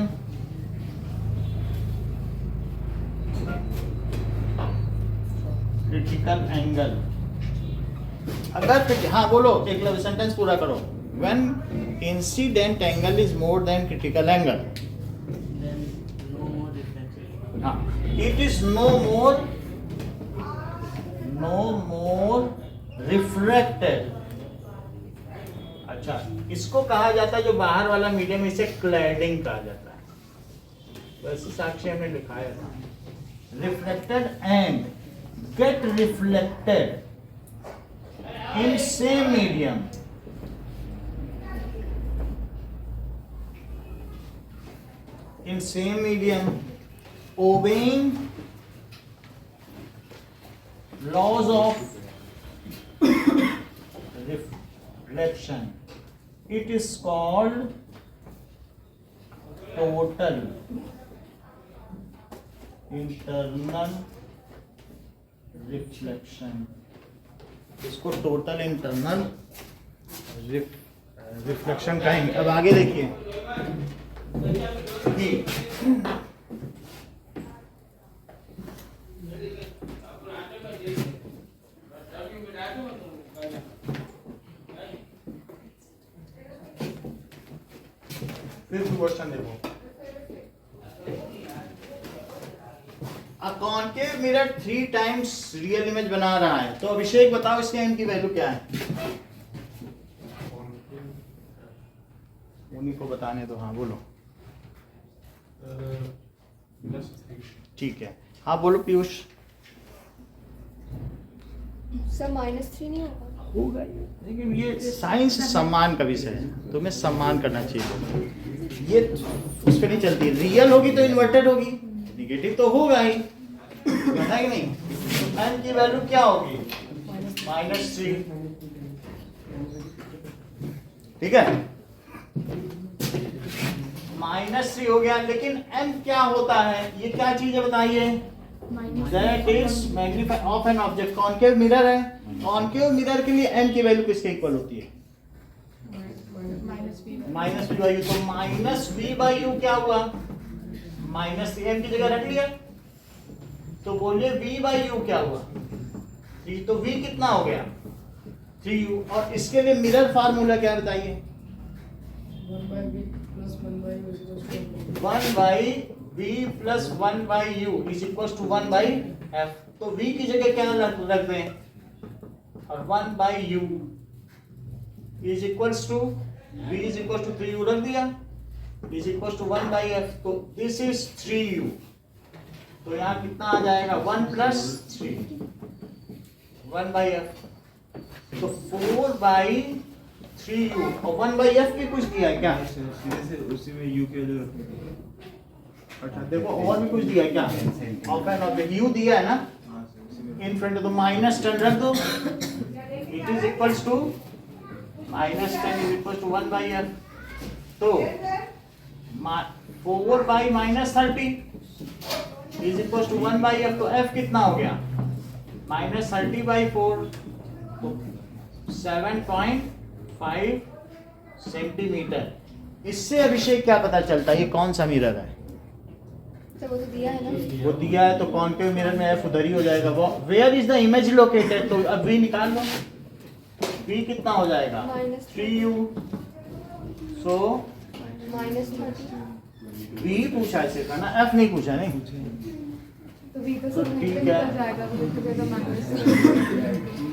critical angle, अगर, हाँ बोलो, एक sentence पूरा करो। When incident angle is more than critical angle, हाँ, it is no more reflected. अच्छा, इसको कहा जाता है, जो बाहर वाला मीडियम, इसे क्लैडिंग कहा जाता है। वैसे साक्षी हमने लिखाया था, reflected and get reflected in same medium obeying laws of reflection. It is called total internal reflection. इसको टोटल इंटरनल रिफ्लेक्शन कहेंगे। अब आगे देखिए, फिर क्वेश्चन देखो, concave mirror 3 times real image बना रहा है। तो अभिषेक बताओ इसके एम की वैल्यू क्या है? उन्हीं को बताने दो। हाँ बोलो। ठीक है, हाँ बोलो पीयूष। सर -3 नहीं होगा? होगा ये, लेकिन ये साइंस सम्मान का विषय है, तुम्हें सम्मान करना चाहिए। ये उस पर नहीं चलती, रियल होगी तो इन्वर्टेड होगी, निगेटिव तो होगा ही, है कि नहीं? तो n की वैल्यू क्या होगी? -3, ठीक है, -3 हो गया। लेकिन m क्या होता है, ये क्या चीज है बताइए? That is magnify of an object. Concave mirror है, कॉन्केव मिरर के लिए m की वैल्यू किसके इक्वल होती है? -v/u। तो -v/u क्या हुआ? -3 m की जगह रख लिया, तो बोलिए v/u क्या हुआ? 3। तो v कितना हो गया? 3u। और इसके लिए मिरर फार्मूला क्या बताइए? 1/v plus 1/u is equals to 1/v plus 1/u is equals to 1/f। तो v की जगह क्या रख दें? और 1/u is equals to v is equals to 3u रख दिया, is equals to 1/f। तो this is 3u। तो यहाँ कितना आ जाएगा? 1 plus 3, 1/f। तो 4/3u और 1/f भी कुछ दिया है क्या? सीधे से उसी में u के वैल्यू रखनी है। अच्छा देखो, और भी कुछ दिया है क्या? ऑफ एंड ऑफ u दिया है ना हाँ सर, उसी में इन फ्रंट, तो -10 रख दो, it is equals to -10 is equals to 1/f। तो 4/-30 इज इक्वल्स टू 1/f। तो f कितना हो गया? -30/4, तो 7.5 सेंटीमीटर। इससे अभिषेक क्या पता चलता है ये कौन सा मिरर है? सर वो तो दिया है ना। वो दिया है तो कॉन्केव मिरर में f उधर ही हो जाएगा। वो where is the image located? तो अब v निकाल लो, v कितना हो जाएगा? -3u। 3u। सो -30। v पूछा है सिर्फ, है ना, f नहीं पूछा नहीं। तो v तो तो सर ठीक निकल है। जाएगा, वो तो कहता -।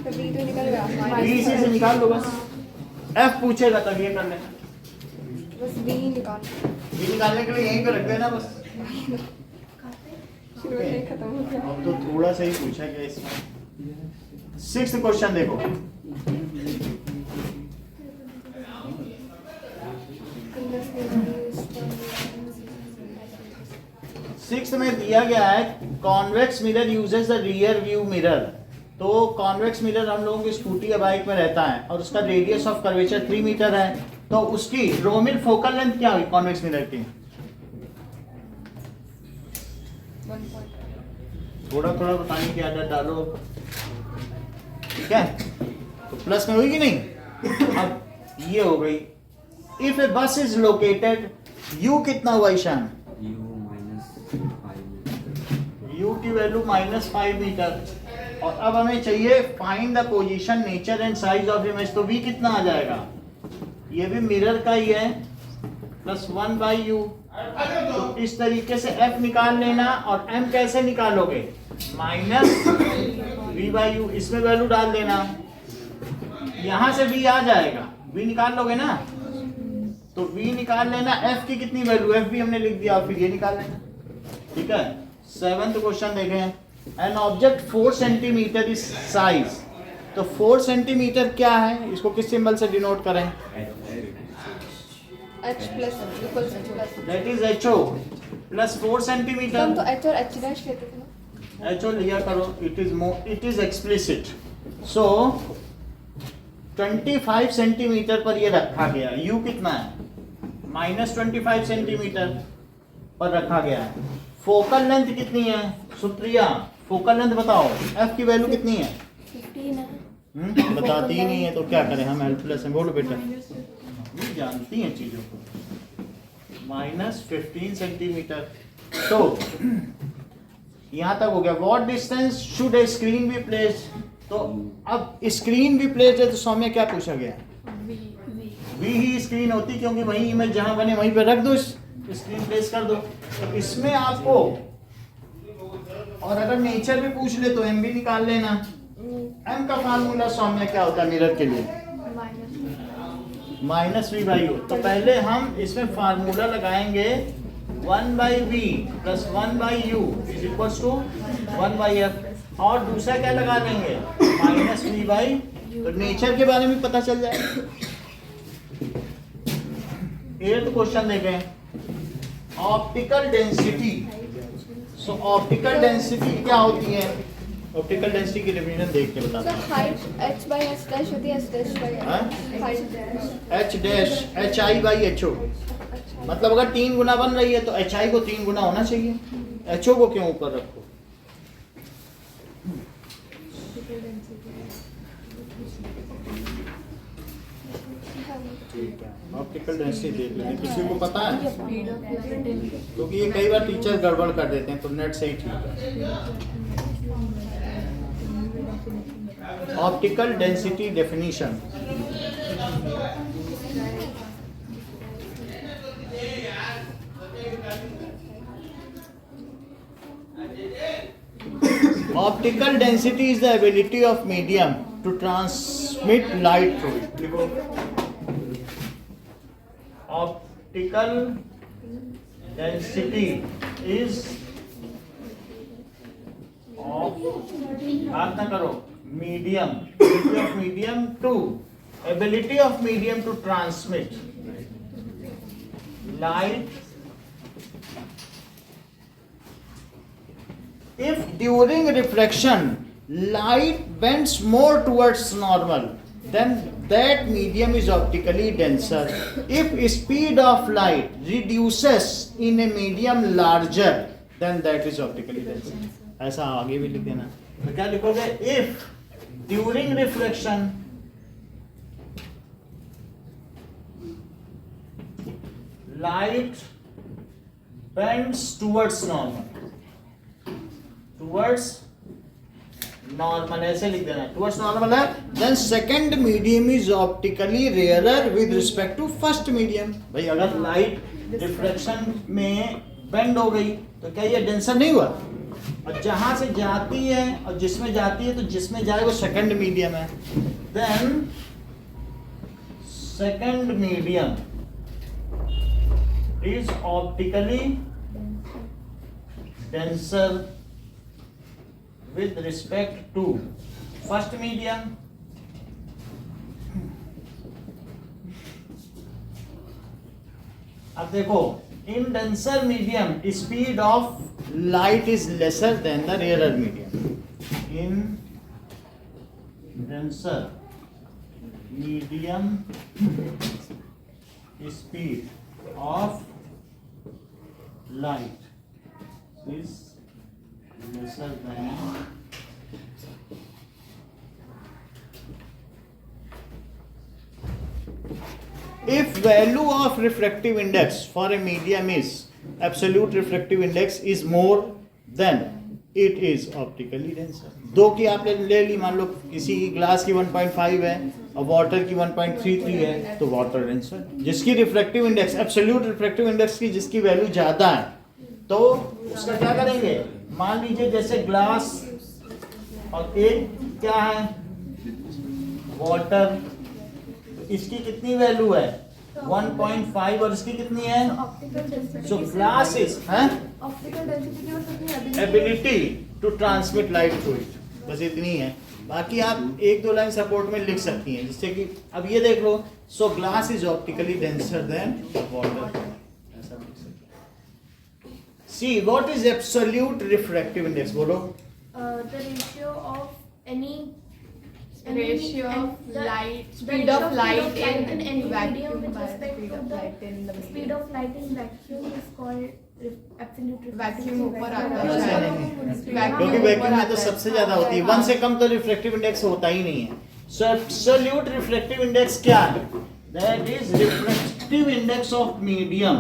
तो v तो निकल गया, v इसी से निकाल लो बस, f पूछेगा तब ये कर लेना। बस v निकाल। v निकालने के लिए यहीं पे रख देना बस। शुरू में खत्म हो गया। अब तो थोड़ा सा ही पूछा गया इसमें। 6th क्वेश्चन देखो, सिक्स में दिया गया है convex mirror uses the rear view mirror. तो कॉन्वेक्स मिरर हम लोगों की स्कूटी या बाइक में रहता है और उसका रेडियस ऑफ कर्वेचर 3 मीटर है। तो उसकी रोमिल फोकल लेंथ क्या हुई कॉन्वेक्स मिरर की? थोड़ा थोड़ा बताने की आदत डालो, ठीक है? तो प्लस में हुई कि नहीं? अब ये हो गई। इफ ए बस इज लोकेटेड, यू कितना हुआ ईशान? u की वैल्यू -5 मीटर। और अब हमें चाहिए find the position, nature and size of image. तो v कितना आ जाएगा? ये भी मिरर का ही है, +1/u। तो इस तरीके से f निकाल लेना। और m कैसे निकालोगे? -v/u, इसमें वैल्यू डाल देना, यहां से v आ जाएगा, v निकाल लोगे ना, तो v निकाल लेना। f की कितनी वैल्यू? f भी हमने लिख दिया, फिर ये निकाल लेना, ठीक है? 7th क्वेश्चन देखें। An object 4 centimetre is size. तो 4 सेंटीमीटर क्या है, इसको किस सिंबल से डिनोट करें? h plus equals h plus. That is HO plus 4 हम सेंटीमीटर। तो h और h डैश लेते थे ना। HO लिया करो, it is explicit. So 25 centimetre पर ये रखा गया। u कितना है? -25 सेंटीमीटर पर रखा गया है। फोकल लेंथ कितनी है सुप्रिया? फोकल लेंथ बताओ, f की वैल्यू कितनी है? 15 है। बताती ही नहीं है तो क्या करें, हम हेल्पलेस हैं। बोलो बेटा, ये जानती हैं चीजों को। -15 सेंटीमीटर। तो यहाँ तक हो गया। What distance should A screen be placed? तो अब स्क्रीन भी प्लेस्ड है तो सौम्य क्या पूछा गया? वी ही स्क्रीन होती, क्योंकि वही इमेज जहां बने वहीं पे रख दो, स्क्रीन प्लेस कर दो। तो इसमें आपको, और अगर नेचर भी पूछ ले तो एम भी निकाल लेना। एम का फार्मूला सौम्य क्या होता है मिरर के लिए? -v/u। तो पहले हम इसमें फार्मूला लगाएंगे 1/v + 1/u is equals to 1/f। और दूसरा क्या लगा लेंगे माइनस वी बाई, तो नेचर के बारे में पता चल जाएगा। 8th क्वेश्चन देखें, ऑप्टिकल डेंसिटी। सो ऑप्टिकल डेंसिटी क्या होती है? ऑप्टिकल डेंसिटी की डेफिनेशन देख के बताता सर हूँ। Height h by h dash होती है, h dash by हाँ? Height H dash H I by H O, मतलब अगर 3 गुना बन रही है तो एच आई को 3 गुना होना चाहिए, एच ओ को क्यों ऊपर रखो? ऑप्टिकल डेंसिटी देख लेते हैं, किसी को पता है? क्योंकि ये कई बार टीचर गड़बड़ कर देते हैं, तो नेट से ही ठीक है। Optical density definition, optical density is the ability of medium to transmit light through it. Optical density is बात ना करो medium, ability of medium to, ability of medium to transmit light. If during refraction light bends more towards normal, then that medium is optically denser. If speed of light reduces in a medium larger, then that is optically denser. ऐसा आगे भी लिख देना। तो क्या लिखोगे? If during reflection light bends towards normal, towards normal ऐसे लिख देना, towards normal है, then second medium is optically rarer with respect to first medium। भाई अगर light diffraction में bend हो गई तो क्या ये denser नहीं हुआ? और जहां से जाती है और जिसमें जाती है तो जिसमें जाए वो सेकंड मीडियम है, then second medium is optically denser with respect to first medium। अब देखो, in denser medium speed of light is lesser than the rarer medium। in denser medium speed of light is lesser than if value of refractive index for a medium is absolute refractive index is more than it is optically denser। दो की आपने ले ली, मान लो किसी की glass की 1.5 है और वाटर की 1.33 है तो वाटर डेंसर। जिसकी refractive index absolute refractive index की जिसकी वैल्यू ज्यादा है तो उसका क्या करेंगे? मान लीजिए जैसे ग्लास और एक क्या है वाटर, इसकी कितनी वैल्यू है 1.5 और इसकी कितनी है? So glass is optical density की कितनी ability to transmit light through it, बस इतनी है। बाकी आप एक दो लाइन सपोर्ट में लिख सकती हैं, जिससे कि अब ये देख लो, so glass is optically denser than water, ऐसा लिख सकते हैं। See what is absolute refractive index? बोलो। The ratio of any ratio of the light, the speed ratio of light in any vacuum medium with by respect speed to of the light in the speed medium. of light in vacuum is called absolute reflection। Vacuum ऊपर आता है शायद। क्योंकि ऊपर vacuum में आता तो है। सबसे ज्यादा होती है, 1 से कम तो रिफ्रैक्टिव इंडेक्स होता ही नहीं है। सो एब्सोल्यूट रिफ्रैक्टिव इंडेक्स क्या है? That is refractive index of medium.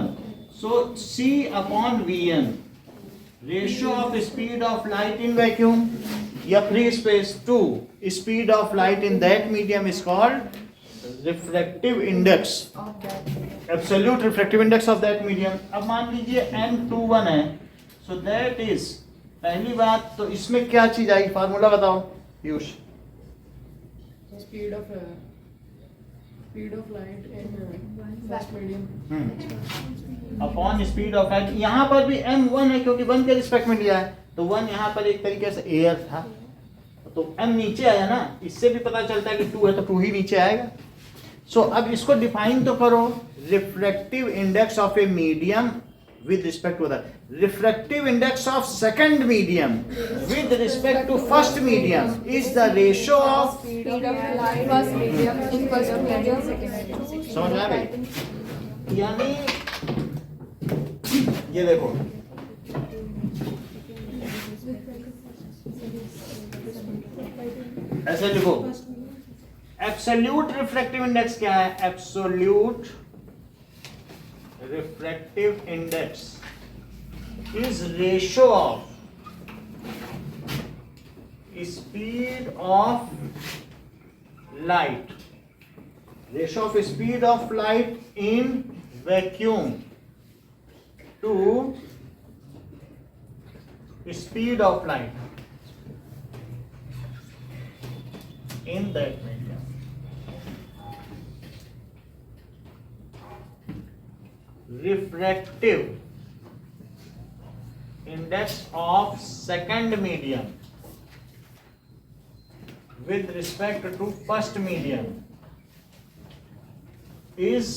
So C upon Vn, ratio of speed of light in vacuum या free space to speed of light in that medium is called refractive index, absolute refractive index of that medium. अब मान लीजिए n21 है, so that is, पहली बात तो इसमें क्या चीज आएगी? फार्मूला बताओ Piyush. speed of light in first medium। Upon speed of light. यहाँ पर भी m1 है क्योंकि 1 के रिस्पेक्ट में लिया है, तो 1 यहाँ पर एक तरीके से एयर था, तो m नीचे आया ना, इससे भी पता चलता है कि 2 है तो 2 ही नीचे आएगा। सो अब इसको डिफाइन तो करो, refractive index of a medium with respect to the refractive index of second medium with respect to first medium is the ratio of speed of light first medium in first medium second medium। समझ में आ गई? यानी ये देखो, ऐसे लिखो, absolute refractive index क्या है? Absolute refractive index is ratio of speed of light, ratio of speed of light in vacuum to speed of light in that medium. Refractive index of second medium with respect to first medium is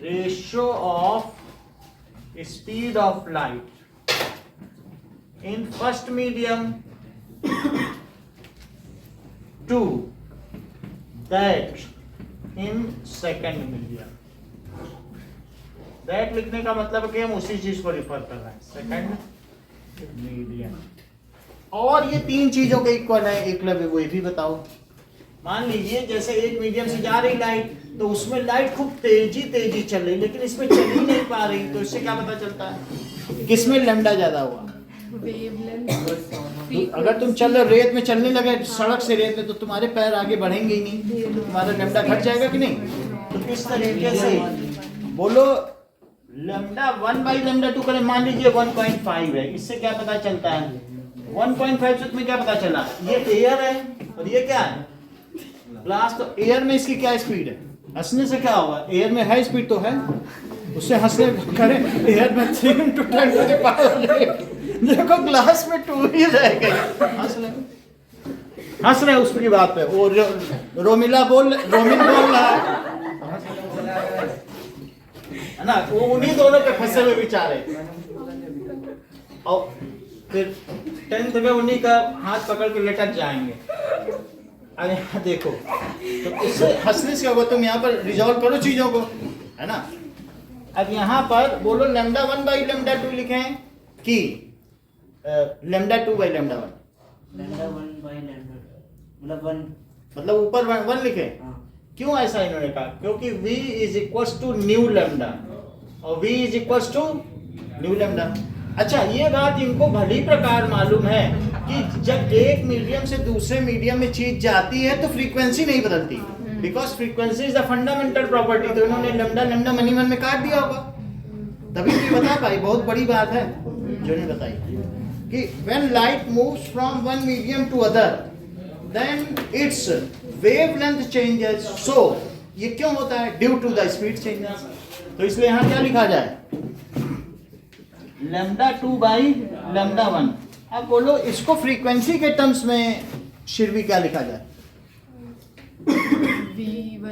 ratio of speed of light in first medium to that in second medium। That लिखने का मतलब है कि हम उसी चीज को refer कर रहे हैं, सेकंड मीडियम। और ये तीन चीजों के इक्वल है, एकलव्य वो भी बताओ। मान लीजिए जैसे एक मीडियम से जा रही लाइट, तो उसमें लाइट खूब तेजी चल रही, लेकिन इसमें चल ही नहीं पा रही, तो इससे क्या पता चलता है किसमें लैम्डा ज्यादा हुआ? अगर तुम चल रहे रेत में चलने लगे सड़क से रेत में, तो तुम्हारे पैर आगे बढ़ेंगे ही नहीं, तो तुम्हारा लैम्डा घट जाएगा कि नहीं? तो इस तरीके से बोलो लैम्डा 1/λ2 करें, मान लीजिए 1.5 है, इससे क्या पता चलता है? 1.5 से तुम्हें क्या पता चला? ये एयर है और ये क्या है? ग्लास। तो एयर में इसकी क्या स्पीड है? हंसने से क्या होगा? एयर में है स्पीड तो है, उससे हंसने करें, एयर में 3 × 10⁻⁸ देखो ग्लास में 2 ही रह गए। हंस रहे उसकी बात पे, वो रोमिल बोल रहा है ना, वो उन्हीं दोनों पे फंसे हुए बेचारे। और फिर 10th में उन्हीं का हाथ पकड़ के लटक जाएंगे। अरे देखो, तो इससे हंसने से होगा, तुम यहाँ पर रिजॉल्व करो चीजों को, है ना। अब यहाँ पर बोलो लैम्डा 1/λ2 लिखें कि लैम्डा 2/λ1। लैम्डा 1/λ2 मतलब ऊपर 1 लिखे। क्यों ऐसा इन्होंने कहा? क्योंकि v = न्यू लैम्डा और v = न्यू लैम्डा। अच्छा, ये बात इनको भली प्रकार मालूम है कि जब एक मीडियम से दूसरे मीडियम में चीज जाती है तो फ्रीक्वेंसी नहीं बदलती, because frequency is a fundamental property. तो इन्होंने लैम्डा मनी में काट दिया होगा, तभी भी बता पाई। बहुत बड़ी बात है जो ने बताई कि when light moves from one medium to other then its wavelength changes। so ये क्यों होता है? due to the speed changes। तो इसलिए यहाँ क्या लिखा जाए? लैम्डा 2/λ1। अब बोलो इसको फ्रीक्वेंसी के टर्म्स में शिरवी क्या लिखा जाए?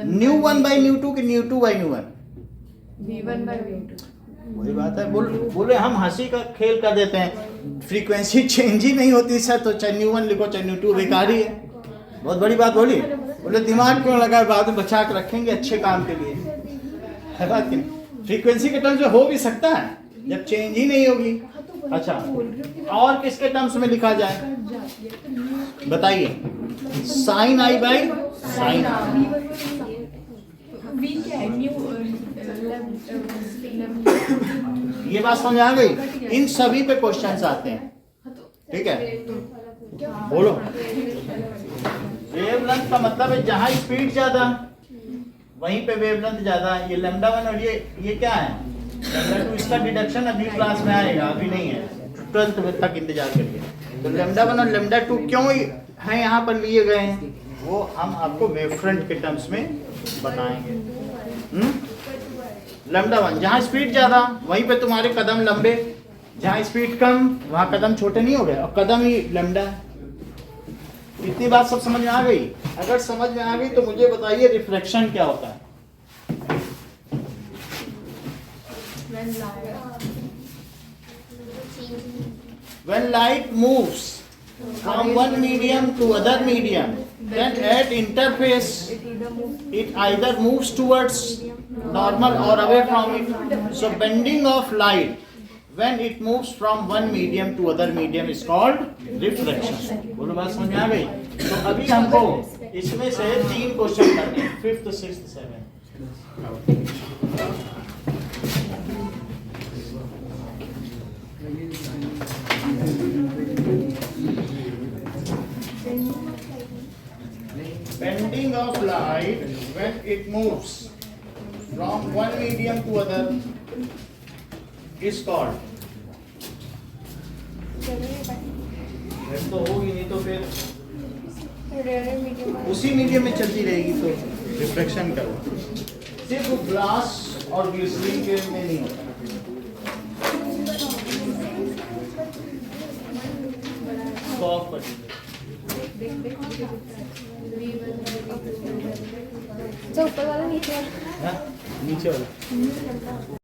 न्यू 1/ν2 कि न्यू 2/ν1? v1/v2। वही बात है। बोले हम हंसी का खेल कर देते हैं, फ्रीक्वेंसी चेंज ही नहीं होती सर, तो चाहे न्यू 1 लिखो चाहे न्यू 2, बेकार ही है। बहुत बड़ी बात बोली। बोले दिमाग क्यों लगा, बाद में बचा के रखेंगे अच्छे काम के लिए, है बात कि नहीं? फ्रीक्वेंसी के टर्म्स में हो भी सकता है जब चेंज ही नहीं होगी। अच्छा, और किसके टर्म्स में लिखा जाए बताइए? sin i/sin। v क्या है? न्यू ये बात समझ आ गई? इन सभी पे क्वेश्चंस आते हैं, ठीक है। बोलो, वेवलेंथ का मतलब है जहां स्पीड ज्यादा वहीं पे वेवलेंथ ज्यादा। ये λ1 और ये क्या है? λ2। इसका डिडक्शन अगली क्लास में आएगा, अभी नहीं है, 12th में तक इंतजार करिए। तो λ1 और λ2 क्यों है यहाँ पर लिए गए हैं, वो हम आपको वेवफ्रंट के टर्म्स में बताएंगे। λ1 जहाँ स्पीड ज्यादा वहीं पे तुम्हारे कदम लंबे, जहाँ स्पीड कम वहाँ कदम छोटे नहीं हो गए और कदम ही लैम्डा है। इतनी बात सब समझ में आ गई? अगर समझ में आ गई तो मुझे बताइए रिफ्लेक्शन क्या होता है? When light moves from one medium to other medium, then at interface it either moves towards normal or away from it. So bending of light when it moves from one medium to other medium is called reflection. बोलो बात समझ में आ गई? तो अभी हमको इसमें से 3 क्वेश्चन करने हैं, 5th, 6th, 7th। Bending of light when it moves from one medium to other is called। वैसे तो होगी नहीं तो फिर उसी मीडियम में चलती रहेगी तो रिफ्लेक्शन करो। सिर्फ ग्लास और ग्लिसरीन के में नहीं होता। ऑफ कर जो ऊपर वाला नीचे वाला नीचे वाला